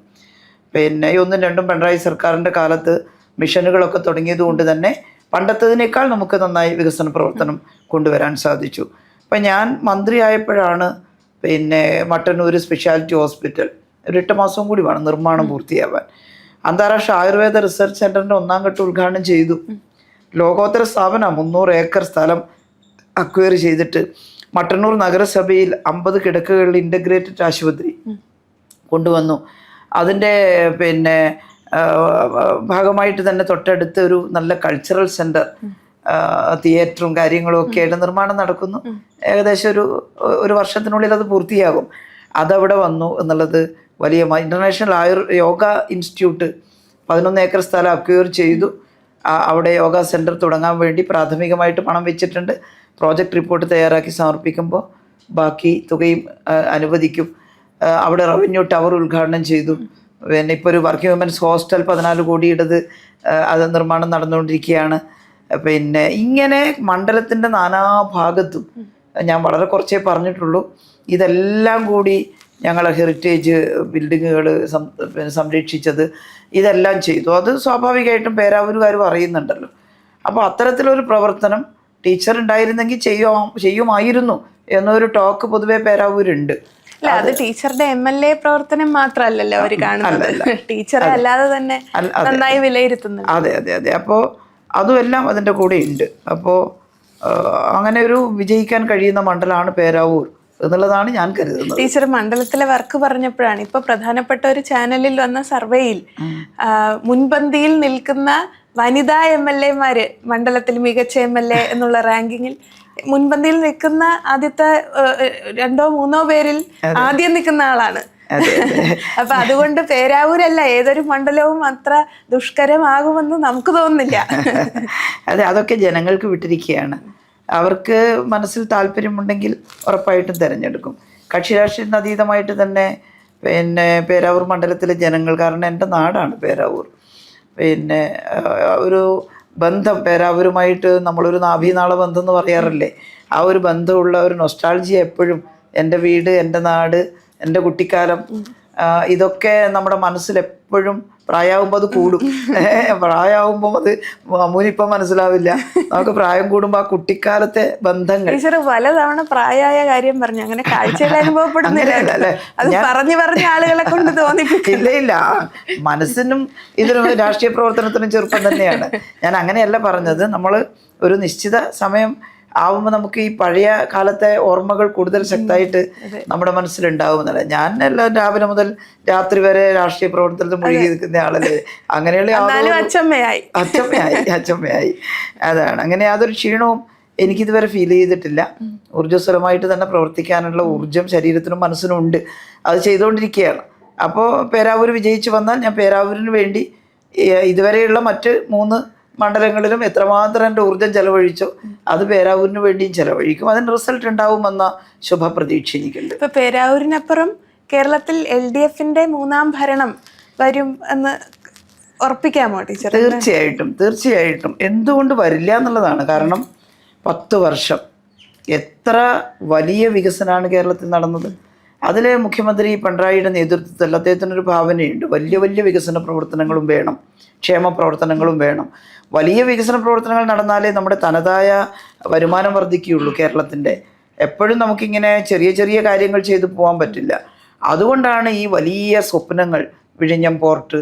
പിന്നെ 1ഉം 2ഉം പിണറായി സർക്കാരിൻ്റെ കാലത്ത് മിഷനുകളൊക്കെ തുടങ്ങിയത് കൊണ്ട് തന്നെ പണ്ടത്തതിനേക്കാൾ നമുക്ക് നന്നായി വികസന പ്രവർത്തനം കൊണ്ടുവരാൻ സാധിച്ചു. അപ്പം ഞാൻ മന്ത്രിയായപ്പോഴാണ് പിന്നെ മട്ടന്നൂർ സ്പെഷ്യാലിറ്റി ഹോസ്പിറ്റൽ ഒരു 8 മാസം കൂടി വേണം നിർമ്മാണം പൂർത്തിയാവാൻ. അന്താരാഷ്ട്ര ആയുർവേദ റിസർച്ച് സെൻ്ററിൻ്റെ 1ാം ഘട്ടം ഉദ്ഘാടനം ചെയ്തു. ലോകോത്തര സ്ഥാപനം 300 ഏക്കർ സ്ഥലം അക്വയർ ചെയ്തിട്ട് മട്ടന്നൂർ നഗരസഭയിൽ 50 കിടക്കകളിൽ ഇൻ്റഗ്രേറ്റഡ് ആശുപത്രി കൊണ്ടുവന്നു. അതിൻ്റെ പിന്നെ ഭാഗമായിട്ട് തന്നെ തൊട്ടടുത്ത് ഒരു നല്ല കൾച്ചറൽ സെൻറ്റർ, തിയേറ്ററും കാര്യങ്ങളും ഒക്കെ ആയിട്ട് നിർമ്മാണം നടക്കുന്നു. ഏകദേശം ഒരു വർഷത്തിനുള്ളിൽ അത് പൂർത്തിയാകും. അതവിടെ വന്നു എന്നുള്ളത് വലിയ ഇൻ്റർനാഷണൽ യോഗ ഇൻസ്റ്റിറ്റ്യൂട്ട് 11 ഏക്കർ സ്ഥലം അക്വയർ ചെയ്തു. അവിടെ യോഗ സെൻറ്റർ തുടങ്ങാൻ വേണ്ടി പ്രാഥമികമായിട്ട് പണം വെച്ചിട്ടുണ്ട്. പ്രോജക്റ്റ് റിപ്പോർട്ട് തയ്യാറാക്കി സമർപ്പിക്കുമ്പോൾ ബാക്കി തുകയും അനുവദിക്കും. അവിടെ റവന്യൂ ടവർ ഉദ്ഘാടനം ചെയ്തു. പിന്നെ ഇപ്പോൾ ഒരു വർക്കിംഗ് വുമൻസ് ഹോസ്റ്റൽ 14 കോടിയുടേത് അത് നിർമ്മാണം നടന്നുകൊണ്ടിരിക്കുകയാണ്. പിന്നെ ഇങ്ങനെ മണ്ഡലത്തിൻ്റെ നാനാഭാഗത്തും ഞാൻ വളരെ കുറച്ചേ പറഞ്ഞിട്ടുള്ളൂ. ഇതെല്ലാം കൂടി ഞങ്ങളെ ഹെറിറ്റേജ് ബിൽഡിങ്ങുകൾ സംരക്ഷിച്ചത് ഇതെല്ലാം ചെയ്തു. അത് സ്വാഭാവികമായിട്ടും പേരാവൂരുകാർ അറിയുന്നുണ്ടല്ലോ. അപ്പോൾ അത്തരത്തിലൊരു പ്രവർത്തനം ടീച്ചർ ഉണ്ടായിരുന്നെങ്കിൽ ചെയ്യുമായിരുന്നു എന്നൊരു ടോക്ക് പൊതുവെ പേരാവൂരുണ്ട്. അല്ല, അത് ടീച്ചറുടെ MLA പ്രവർത്തനം മാത്രമല്ലല്ലോ അവർ കാണുന്നത്, ടീച്ചറെ അല്ലാതെ തന്നെ നന്നായി വിലയിരുത്തുന്നു. അതെ അതെ അതെ. അപ്പോൾ അതുമെല്ലാം അതിൻ്റെ കൂടെ ഉണ്ട്. അപ്പോൾ അങ്ങനെ ഒരു വിജയിക്കാൻ കഴിയുന്ന മണ്ഡലമാണ് പേരാവൂർ എന്നുള്ളതാണ് ഞാൻ കരുതുന്നത്. ടീച്ചർ മണ്ഡലത്തിലെ വർക്ക് പറഞ്ഞപ്പോഴാണ് ഇപ്പോൾ പ്രധാനപ്പെട്ട ഒരു ചാനലിൽ വന്ന സർവേയിൽ മുൻപന്തിയിൽ നിൽക്കുന്ന വനിതാ MLA-മാര് മണ്ഡലത്തിൽ മികച്ച MLA എന്നുള്ള റാങ്കിങ്ങിൽ മുൻപന്തിയിൽ നിൽക്കുന്ന ആദ്യത്തെ 2ഓ 3ഓ പേരിൽ ആദ്യം നിൽക്കുന്ന ആളാണ്. അപ്പൊ അതുകൊണ്ട് പേരാവൂരല്ല ഏതൊരു മണ്ഡലവും അത്ര ദുഷ്കരമാകുമെന്ന് നമുക്ക് തോന്നുന്നില്ല. അതെ, അതൊക്കെ ജനങ്ങൾക്ക് വിട്ടിരിക്കുകയാണ്. അവർക്ക് മനസ്സിൽ താല്പര്യമുണ്ടെങ്കിൽ ഉറപ്പായിട്ടും തിരഞ്ഞെടുക്കും. കക്ഷി രാഷ്ട്രീയത്തിന് അതീതമായിട്ട് തന്നെ പിന്നെ പേരാവൂർ മണ്ഡലത്തിലെ ജനങ്ങൾ, കാരണം എൻ്റെ നാടാണ് പേരാവൂർ, പിന്നെ ഒരു ബന്ധം പേരാവൂരുമായിട്ട് നമ്മളൊരു നാഭീനാള ബന്ധം എന്ന് പറയാറില്ലേ, ആ ഒരു ബന്ധമുള്ള ഒരു നൊസ്റ്റാൾജിയ എപ്പോഴും എൻ്റെ വീട്, എൻ്റെ നാട്, എൻ്റെ കുട്ടിക്കാലം ഇതൊക്കെ നമ്മുടെ മനസ്സിൽ എപ്പോഴും പ്രായമാകുമ്പോൾ അത് കൂടും. പ്രായമാകുമ്പോൾ അത് അമ്മൂനിപ്പം മനസ്സിലാവില്ല. നമുക്ക് പ്രായം കൂടുമ്പോൾ ആ കുട്ടിക്കാലത്തെ ബന്ധങ്ങൾ. ടീച്ചർ പലതവണ പ്രായമായ കാര്യം പറഞ്ഞു, അങ്ങനെ കാഴ്ചയിൽ അനുഭവപ്പെടുന്നില്ല. അത് പറഞ്ഞു പറഞ്ഞ ആളുകളെ കൊണ്ട് തോന്നിപ്പിക്കില്ല. ഇല്ല, മനസ്സിനും ഇതിനും രാഷ്ട്രീയ പ്രവർത്തനത്തിനും ചെറുപ്പം തന്നെയാണ്. ഞാൻ അങ്ങനെയല്ല പറഞ്ഞത്. നമ്മൾ ഒരു നിശ്ചിത സമയം ആവുമ്പോൾ നമുക്ക് ഈ പഴയ കാലത്തെ ഓർമ്മകൾ കൂടുതൽ ശക്തമായിട്ട് നമ്മുടെ മനസ്സിലുണ്ടാവുന്നല്ല. ഞാൻ എല്ലാം രാവിലെ മുതൽ രാത്രി വരെ രാഷ്ട്രീയ പ്രവർത്തനത്തിൽ മുഴുകി നിൽക്കുന്ന ആളല്ലേ. അങ്ങനെയുള്ള അച്ചമ്മയായി. അതാണ്. അങ്ങനെ യാതൊരു ക്ഷീണവും എനിക്കിതുവരെ ഫീൽ ചെയ്തിട്ടില്ല. ഊർജ്ജസ്വലമായിട്ട് തന്നെ പ്രവർത്തിക്കാനുള്ള ഊർജ്ജം ശരീരത്തിനും മനസ്സിനും ഉണ്ട്. അത് ചെയ്തുകൊണ്ടിരിക്കുകയാണ്. അപ്പോൾ പേരാവൂർ വിജയിച്ചു വന്നാൽ ഞാൻ പേരാവൂരിന് വേണ്ടി ഇതുവരെയുള്ള മറ്റ് 3 മണ്ഡലങ്ങളിലും എത്രമാത്രം എൻ്റെ ഊർജ്ജം ചെലവഴിച്ചോ അത് പേരാവൂരിന് വേണ്ടിയും ചെലവഴിക്കും. അതിന് റിസൾട്ട് ഉണ്ടാവുമെന്ന ശുഭപ്രതീക്ഷ എനിക്കുണ്ട്. ഇപ്പൊ പേരാവൂരിനപ്പുറം കേരളത്തിൽ LDFന്റെ 3ാം ഭരണം വരും എന്ന് ഉറപ്പിക്കാമോ ടീച്ചർ? തീർച്ചയായിട്ടും എന്തുകൊണ്ട് വരില്ല എന്നുള്ളതാണ്. കാരണം 10 വർഷം എത്ര വലിയ വികസനമാണ് കേരളത്തിൽ നടന്നത്. അതിൽ മുഖ്യമന്ത്രി പിണറായിയുടെ നേതൃത്വത്തിൽ അദ്ദേഹത്തിനൊരു ഭാവനയുണ്ട്. വലിയ വലിയ വികസന പ്രവർത്തനങ്ങളും വേണം, ക്ഷേമ പ്രവർത്തനങ്ങളും വേണം. വലിയ വികസന പ്രവർത്തനങ്ങൾ നടന്നാലേ നമ്മുടെ തനതായ വരുമാനം വർദ്ധിക്കുകയുള്ളൂ കേരളത്തിൻ്റെ. എപ്പോഴും നമുക്കിങ്ങനെ ചെറിയ ചെറിയ കാര്യങ്ങൾ ചെയ്തു പോകാൻ പറ്റില്ല. അതുകൊണ്ടാണ് ഈ വലിയ സ്വപ്നങ്ങൾ. വിഴിഞ്ഞം പോർട്ട്,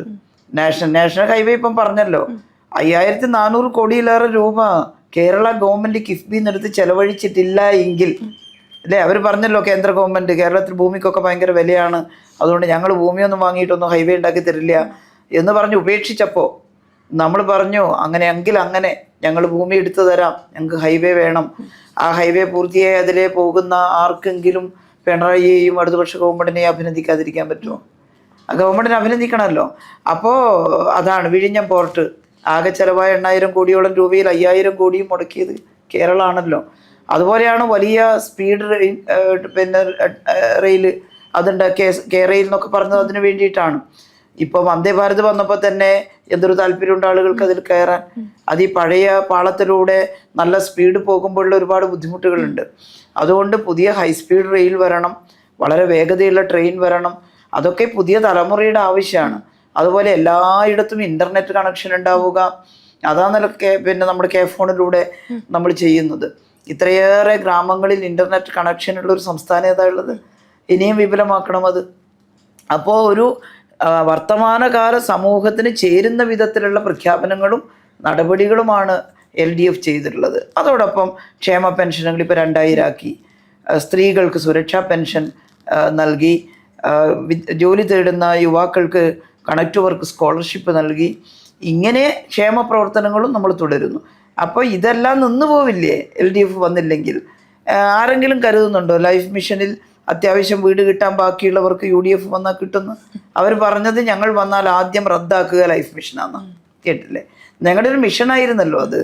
നാഷണൽ ഹൈവേ ഇപ്പം പറഞ്ഞല്ലോ, 5400 കോടിയിലേറെ രൂപ കേരള ഗവൺമെൻറ് കിഫ്ബിയിൽ നിന്നെടുത്ത് ചെലവഴിച്ചിട്ടില്ല എങ്കിൽ അല്ലേ. അവർ പറഞ്ഞല്ലോ കേന്ദ്ര ഗവൺമെൻറ് കേരളത്തിൽ ഭൂമിക്കൊക്കെ ഭയങ്കര വിലയാണ്, അതുകൊണ്ട് ഞങ്ങൾ ഭൂമിയൊന്നും വാങ്ങിയിട്ടൊന്നും ഹൈവേ ഉണ്ടാക്കി തരില്ല എന്ന് പറഞ്ഞ് ഉപേക്ഷിച്ചപ്പോൾ നമ്മൾ പറഞ്ഞു അങ്ങനെയെങ്കിൽ അങ്ങനെ ഞങ്ങൾ ഭൂമി എടുത്തു തരാം, ഞങ്ങൾക്ക് ഹൈവേ വേണം. ആ ഹൈവേ പൂർത്തിയായി അതിലേ പോകുന്ന ആർക്കെങ്കിലും പിണറായിയെയും ഇടതുപക്ഷ ഗവൺമെൻറ്റിനെയും അഭിനന്ദിക്കാതിരിക്കാൻ പറ്റുമോ? ആ ഗവൺമെൻറ്റിനെ അഭിനന്ദിക്കണമല്ലോ. അപ്പോൾ അതാണ് വിഴിഞ്ഞം പോർട്ട്. ആകെ ചിലവായ 8000 കോടിയോളം രൂപയിൽ 5000 കോടിയും മുടക്കിയത് കേരളമാണല്ലോ. അതുപോലെയാണ് വലിയ സ്പീഡ് റെയിൽ അതുണ്ട്, കെ റെയിൽ എന്നൊക്കെ പറഞ്ഞത് അതിന് വേണ്ടിയിട്ടാണ്. ഇപ്പോൾ വന്ദേ ഭാരത് വന്നപ്പോൾ തന്നെ എന്തൊരു താല്പര്യമുണ്ട് ആളുകൾക്ക് അതിൽ കയറാൻ. അത് ഈ പഴയ പാളത്തിലൂടെ നല്ല സ്പീഡ് പോകുമ്പോഴുള്ള ഒരുപാട് ബുദ്ധിമുട്ടുകളുണ്ട്. അതുകൊണ്ട് പുതിയ ഹൈസ്പീഡ് റെയിൽ വരണം, വളരെ വേഗതയുള്ള ട്രെയിൻ വരണം. അതൊക്കെ പുതിയ തലമുറയുടെ ആവശ്യമാണ്. അതുപോലെ എല്ലായിടത്തും ഇൻ്റർനെറ്റ് കണക്ഷൻ ഉണ്ടാവുക. അതാണല്ലോ നമ്മുടെ കെ ഫോണിലൂടെ നമ്മൾ ചെയ്യുന്നത്. ഇത്രയേറെ ഗ്രാമങ്ങളിൽ ഇൻ്റർനെറ്റ് കണക്ഷനുള്ള ഒരു സംസ്ഥാനം ഏതാ ഉള്ളത്? ഇനിയും വിപുലമാക്കണം അത്. അപ്പോൾ ഒരു വർത്തമാനകാല സമൂഹത്തിന് ചേരുന്ന വിധത്തിലുള്ള പ്രഖ്യാപനങ്ങളും നടപടികളുമാണ് LDF ചെയ്തിട്ടുള്ളത്. അതോടൊപ്പം ക്ഷേമ പെൻഷനുകൾ ഇപ്പോൾ 2000 ആക്കി, സ്ത്രീകൾക്ക് സുരക്ഷാ പെൻഷൻ നൽകി, ജോലി തേടുന്ന യുവാക്കൾക്ക് കണക്ട് വർക്ക് സ്കോളർഷിപ്പ് നൽകി. ഇങ്ങനെ ക്ഷേമ പ്രവർത്തനങ്ങളും നമ്മൾ തുടരുന്നു. അപ്പോൾ ഇതെല്ലാം നിന്നു പോവില്ലേ LDF വന്നില്ലെങ്കിൽ? ആരെങ്കിലും കരുതുന്നുണ്ടോ ലൈഫ് മിഷനിൽ അത്യാവശ്യം വീട് കിട്ടാൻ ബാക്കിയുള്ളവർക്ക് UDF വന്നാൽ കിട്ടുന്നു? അവർ പറഞ്ഞത് ഞങ്ങൾ വന്നാൽ ആദ്യം റദ്ദാക്കുക ലൈഫ് മിഷനാണെന്ന്. കേട്ടില്ലേ? ഞങ്ങളുടെ ഒരു മിഷനായിരുന്നല്ലോ അത്.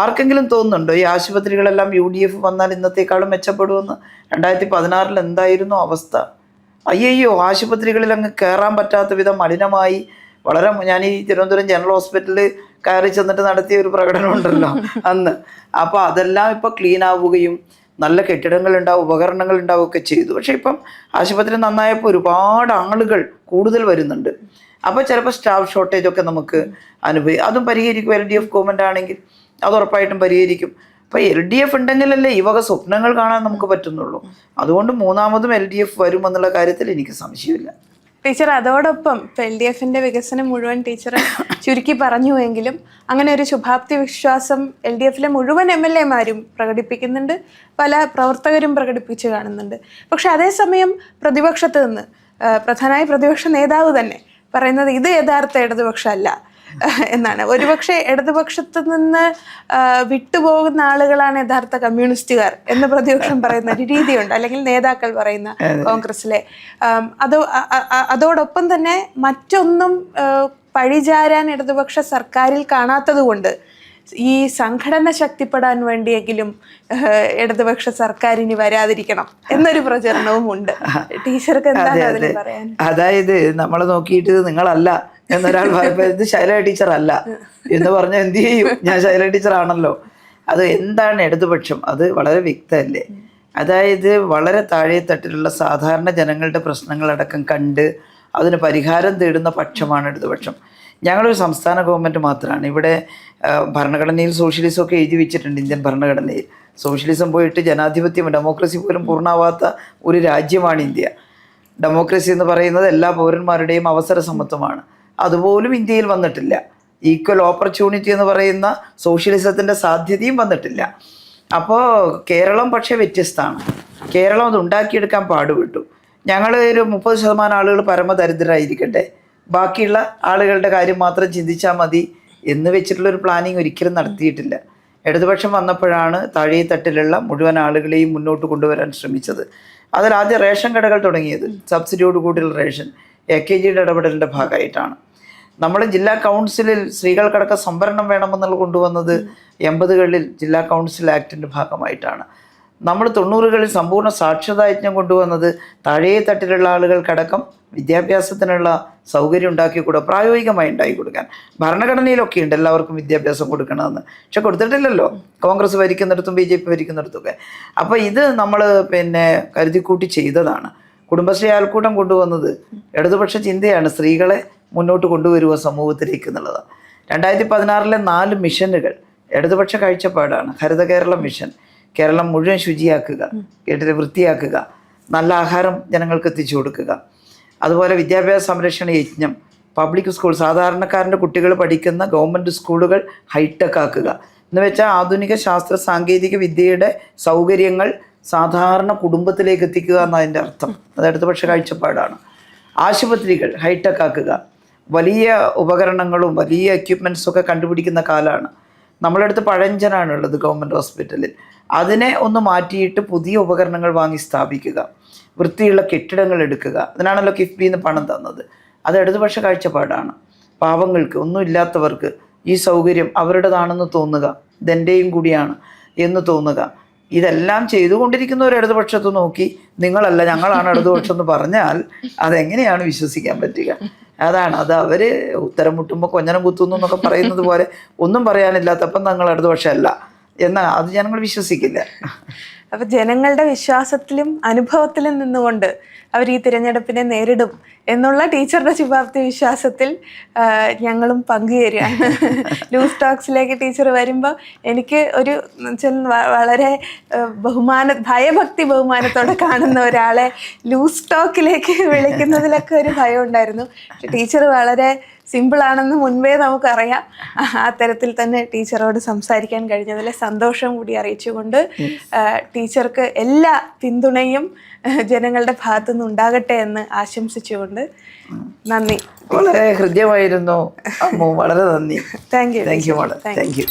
ആർക്കെങ്കിലും തോന്നുന്നുണ്ടോ ഈ ആശുപത്രികളെല്ലാം UDF വന്നാൽ ഇന്നത്തേക്കാളും മെച്ചപ്പെടുമെന്ന്? 2016 എന്തായിരുന്നു അവസ്ഥ? അയ്യോ, ആശുപത്രികളിൽ അങ്ങ് കയറാൻ പറ്റാത്ത വിധം മലിനമായി. വളരെ ഞാൻ ഈ തിരുവനന്തപുരം ജനറൽ ഹോസ്പിറ്റലിൽ കയറി ചെന്നിട്ട് നടത്തിയ ഒരു പ്രകടനം ഉണ്ടല്ലോ അന്ന്. അപ്പോൾ അതെല്ലാം ഇപ്പോൾ ക്ലീൻ ആവുകയും നല്ല കെട്ടിടങ്ങൾ ഉണ്ടാവും, ഉപകരണങ്ങൾ ഉണ്ടാവുകയൊക്കെ ചെയ്തു. പക്ഷേ ഇപ്പം ആശുപത്രി നന്നായപ്പോൾ ഒരുപാട് ആളുകൾ കൂടുതൽ വരുന്നുണ്ട്. അപ്പോൾ ചിലപ്പോൾ സ്റ്റാഫ് ഷോർട്ടേജൊക്കെ നമുക്ക് അതും പരിഹരിക്കും. LDF ഗവൺമെൻറ് ആണെങ്കിൽ അത് ഉറപ്പായിട്ടും പരിഹരിക്കും. അപ്പോൾ LDF ഉണ്ടെങ്കിലല്ലേ ഈ വക സ്വപ്നങ്ങൾ കാണാൻ നമുക്ക് പറ്റുന്നുള്ളൂ. അതുകൊണ്ട് 3ാമതും LDF വരുമെന്നുള്ള കാര്യത്തിൽ എനിക്ക് സംശയമില്ല. ടീച്ചർ അതോടൊപ്പം ഇപ്പം LDFന്റെ വികസനം മുഴുവൻ ടീച്ചർ ചുരുക്കി പറഞ്ഞുവെങ്കിലും അങ്ങനെ ഒരു ശുഭാപ്തി വിശ്വാസം LDFലെ മുഴുവൻ MLA-മാരും പ്രകടിപ്പിക്കുന്നുണ്ട്, പല പ്രവർത്തകരും പ്രകടിപ്പിച്ച് കാണുന്നുണ്ട്. പക്ഷെ അതേസമയം പ്രതിപക്ഷത്ത് നിന്ന് പ്രധാനമായി പ്രതിപക്ഷ നേതാവ് തന്നെ പറയുന്നത് ഇത് യഥാർത്ഥ ഇടതുപക്ഷമല്ല എന്നാണ്. ഒരുപക്ഷെ ഇടതുപക്ഷത്ത് നിന്ന് വിട്ടുപോകുന്ന ആളുകളാണ് യഥാർത്ഥ കമ്മ്യൂണിസ്റ്റുകാർ എന്ന് പ്രതിപക്ഷം പറയുന്ന ഒരു രീതിയുണ്ട്, അല്ലെങ്കിൽ നേതാക്കൾ പറയുന്ന കോൺഗ്രസിലെ. അതോടൊപ്പം തന്നെ മറ്റൊന്നും പഴിചാരാൻ ഇടതുപക്ഷ സർക്കാരിൽ കാണാത്തത് കൊണ്ട് ഈ സംഘടന ശക്തിപ്പെടാൻ വേണ്ടിയെങ്കിലും ഇടതുപക്ഷ സർക്കാർ ഇനി വരാതിരിക്കണം എന്നൊരു പ്രചരണവും ഉണ്ട്. ടീച്ചർക്ക് എന്താണ് അതിൽ പറയാൻ? അതായത് നമ്മളെ നോക്കിയിട്ട് നിങ്ങളല്ല എന്നൊരാൾ പറയുമ്പോൾ ഇത് ശൈല ടീച്ചർ അല്ല എന്ന് പറഞ്ഞാൽ എന്ത് ചെയ്യും? ഞാൻ ശൈല ടീച്ചർ ആണല്ലോ. അത് എന്താണ് ഇടതുപക്ഷം? അത് വളരെ വ്യക്തമല്ലേ. അതായത് വളരെ താഴെ തട്ടിലുള്ള സാധാരണ ജനങ്ങളുടെ പ്രശ്നങ്ങളടക്കം കണ്ട് അതിന് പരിഹാരം തേടുന്ന പക്ഷമാണ് ഇടതുപക്ഷം. ഞങ്ങളൊരു സംസ്ഥാന ഗവൺമെൻറ് മാത്രമാണ്. ഇവിടെ ഭരണഘടനയിൽ സോഷ്യലിസം ഒക്കെ എഴുതി വെച്ചിട്ടുണ്ട്. ഇന്ത്യൻ ഭരണഘടനയിൽ സോഷ്യലിസം പോയിട്ട് ജനാധിപത്യം ഡെമോക്രസി പോലും പൂർണ്ണമാവാത്ത ഒരു രാജ്യമാണ് ഇന്ത്യ. ഡെമോക്രസി എന്ന് പറയുന്നത് എല്ലാ പൗരന്മാരുടെയും അവസര സമത്വമാണ്. അതുപോലും ഇന്ത്യയിൽ വന്നിട്ടില്ല. ഈക്വൽ ഓപ്പർച്യൂണിറ്റി എന്ന് പറയുന്ന സോഷ്യലിസത്തിൻ്റെ സാധ്യതയും വന്നിട്ടില്ല. അപ്പോൾ കേരളം പക്ഷേ വ്യത്യസ്തമാണ്. കേരളം അത് ഉണ്ടാക്കിയെടുക്കാൻ പാടുപെട്ടു. ഞങ്ങൾ ഒരു 30% ആളുകൾ പരമദരിദ്രരായിരിക്കട്ടെ, ബാക്കിയുള്ള ആളുകളുടെ കാര്യം മാത്രം ചിന്തിച്ചാൽ മതി എന്ന് വെച്ചിട്ടുള്ളൊരു പ്ലാനിങ് ഒരിക്കലും നടത്തിയിട്ടില്ല. ഇടതുപക്ഷം വന്നപ്പോഴാണ് താഴെ തട്ടിലുള്ള മുഴുവൻ ആളുകളെയും മുന്നോട്ട് കൊണ്ടുവരാൻ ശ്രമിച്ചത്. അതിലാദ്യം റേഷൻ കടകൾ തുടങ്ങിയത്, സബ്സിഡിയോട് കൂടിയുള്ള റേഷൻ AKGയുടെ ഇടപെടലിൻ്റെ ഭാഗമായിട്ടാണ്. നമ്മൾ ജില്ലാ കൗൺസിലിൽ സ്ത്രീകൾക്കടക്കം സംവരണം വേണമെന്നുള്ള കൊണ്ടുവന്നത് 80കളിൽ ജില്ലാ കൗൺസിൽ ആക്ടിൻ്റെ ഭാഗമായിട്ടാണ്. നമ്മൾ 90കളിൽ സമ്പൂർണ്ണ സാക്ഷരതാ യജ്ഞം കൊണ്ടുവന്നത് താഴെ തട്ടിലുള്ള ആളുകൾക്കടക്കം വിദ്യാഭ്യാസത്തിനുള്ള സൗകര്യം ഉണ്ടാക്കിക്കൂടെ, പ്രായോഗികമായി ഉണ്ടാക്കി കൊടുക്കാൻ. ഭരണഘടനയിലൊക്കെ ഉണ്ട് എല്ലാവർക്കും വിദ്യാഭ്യാസം കൊടുക്കണമെന്ന്, പക്ഷെ കൊടുത്തിട്ടില്ലല്ലോ. കോൺഗ്രസ് ഭരിക്കുന്നിടത്തും BJP ഭരിക്കുന്നിടത്തൊക്കെ. അപ്പോൾ ഇത് നമ്മൾ കരുതിക്കൂട്ടി ചെയ്തതാണ്. കുടുംബശ്രീ ആൾക്കൂട്ടം കൊണ്ടുവന്നത് ഇടതുപക്ഷ ചിന്തയാണ്, സ്ത്രീകളെ മുന്നോട്ട് കൊണ്ടുവരുക സമൂഹത്തിലേക്ക് എന്നുള്ളത്. 2016 4 മിഷനുകൾ ഇടതുപക്ഷ കാഴ്ചപ്പാടാണ്. ഹരിത കേരളം മിഷൻ, കേരളം മുഴുവൻ ശുചിയാക്കുക, കേട്ടിട്ട് വൃത്തിയാക്കുക, നല്ല ആഹാരം ജനങ്ങൾക്ക് എത്തിച്ചു കൊടുക്കുക. അതുപോലെ വിദ്യാഭ്യാസ സംരക്ഷണ യജ്ഞം, പബ്ലിക് സ്കൂൾ, സാധാരണക്കാരൻ്റെ കുട്ടികൾ പഠിക്കുന്ന ഗവൺമെൻറ് സ്കൂളുകൾ ഹൈടെക് ആക്കുക എന്ന് വെച്ചാൽ ആധുനിക ശാസ്ത്ര സാങ്കേതിക വിദ്യയുടെ സൗകര്യങ്ങൾ സാധാരണ കുടുംബത്തിലേക്ക് എത്തിക്കുക എന്നതിൻ്റെ അർത്ഥം. അത് ഇടതുപക്ഷ കാഴ്ചപ്പാടാണ്. ആശുപത്രികൾ ഹൈടെക് ആക്കുക, വലിയ ഉപകരണങ്ങളും വലിയ എക്യുപ്മെൻറ്റ്സൊക്കെ കണ്ടുപിടിക്കുന്ന കാലമാണ്. നമ്മളടുത്ത് പഴഞ്ചനാണുള്ളത് ഗവൺമെൻറ് ഹോസ്പിറ്റലിൽ. അതിനെ ഒന്ന് മാറ്റിയിട്ട് പുതിയ ഉപകരണങ്ങൾ വാങ്ങി സ്ഥാപിക്കുക, വൃത്തിയുള്ള കെട്ടിടങ്ങൾ എടുക്കുക. അതിനാണല്ലോ കിഫ്ബിന്ന് പണം തന്നത്. അത് ഇടതുപക്ഷ കാഴ്ചപ്പാടാണ്. പാവങ്ങൾക്ക്, ഒന്നുമില്ലാത്തവർക്ക് ഈ സൗകര്യം അവരുടേതാണെന്ന് തോന്നുക, ഇതെൻ്റെയും കൂടിയാണ് എന്ന് തോന്നുക. ഇതെല്ലാം ചെയ്തുകൊണ്ടിരിക്കുന്ന ഒരു ഇടതുപക്ഷത്ത് നോക്കി നിങ്ങളല്ല ഞങ്ങളാണ് ഇടതുപക്ഷം എന്ന് പറഞ്ഞാൽ അതെങ്ങനെയാണ് വിശ്വസിക്കാൻ പറ്റുക? അതാണ് അത്. അവർ ഉത്തരം മുട്ടുമ്പോൾ കൊഞ്ഞനം കുത്തുന്നു എന്നൊക്കെ പറയുന്നത് പോലെ ഒന്നും പറയാനില്ലാത്തപ്പം ഞങ്ങൾ ഇടതുപക്ഷമല്ല എന്നാൽ അത് ജനങ്ങൾ വിശ്വസിക്കില്ല. അപ്പൊ ജനങ്ങളുടെ വിശ്വാസത്തിലും അനുഭവത്തിലും നിന്നുകൊണ്ട് അവർ ഈ തിരഞ്ഞെടുപ്പിനെ നേരിടും എന്നുള്ള ടീച്ചറുടെ ശുഭാപ്തി വിശ്വാസത്തിൽ ഞങ്ങളും പങ്കുചേരുകയാണ്. ലൂസ് ടോക്സിലേക്ക് ടീച്ചർ വരുമ്പോൾ എനിക്ക് ഒരു വളരെ ഭയഭക്തി ബഹുമാനത്തോടെ കാണുന്ന ഒരാളെ ലൂസ് ടോക്കിലേക്ക് വിളിക്കുന്നതിലൊക്കെ ഒരു ഭയം ഉണ്ടായിരുന്നു. ടീച്ചർ വളരെ സിമ്പിളാണെന്ന് മുൻപേ നമുക്കറിയാം. ആ തരത്തിൽ തന്നെ ടീച്ചറോട് സംസാരിക്കാൻ കഴിഞ്ഞതിൽ സന്തോഷം കൂടി അറിയിച്ചുകൊണ്ട് ടീച്ചർക്ക് എല്ലാ പിന്തുണയും ജനങ്ങളുടെ ഭാഗത്തുനിന്ന് ഉണ്ടാകട്ടെ എന്ന് ആശംസിച്ചുകൊണ്ട് നന്ദി. വളരെ ഹൃദ്യമായിരുന്നു അമ്മു, വളരെ നന്ദി. Thank you. താങ്ക് യു മോളെ, താങ്ക് യു.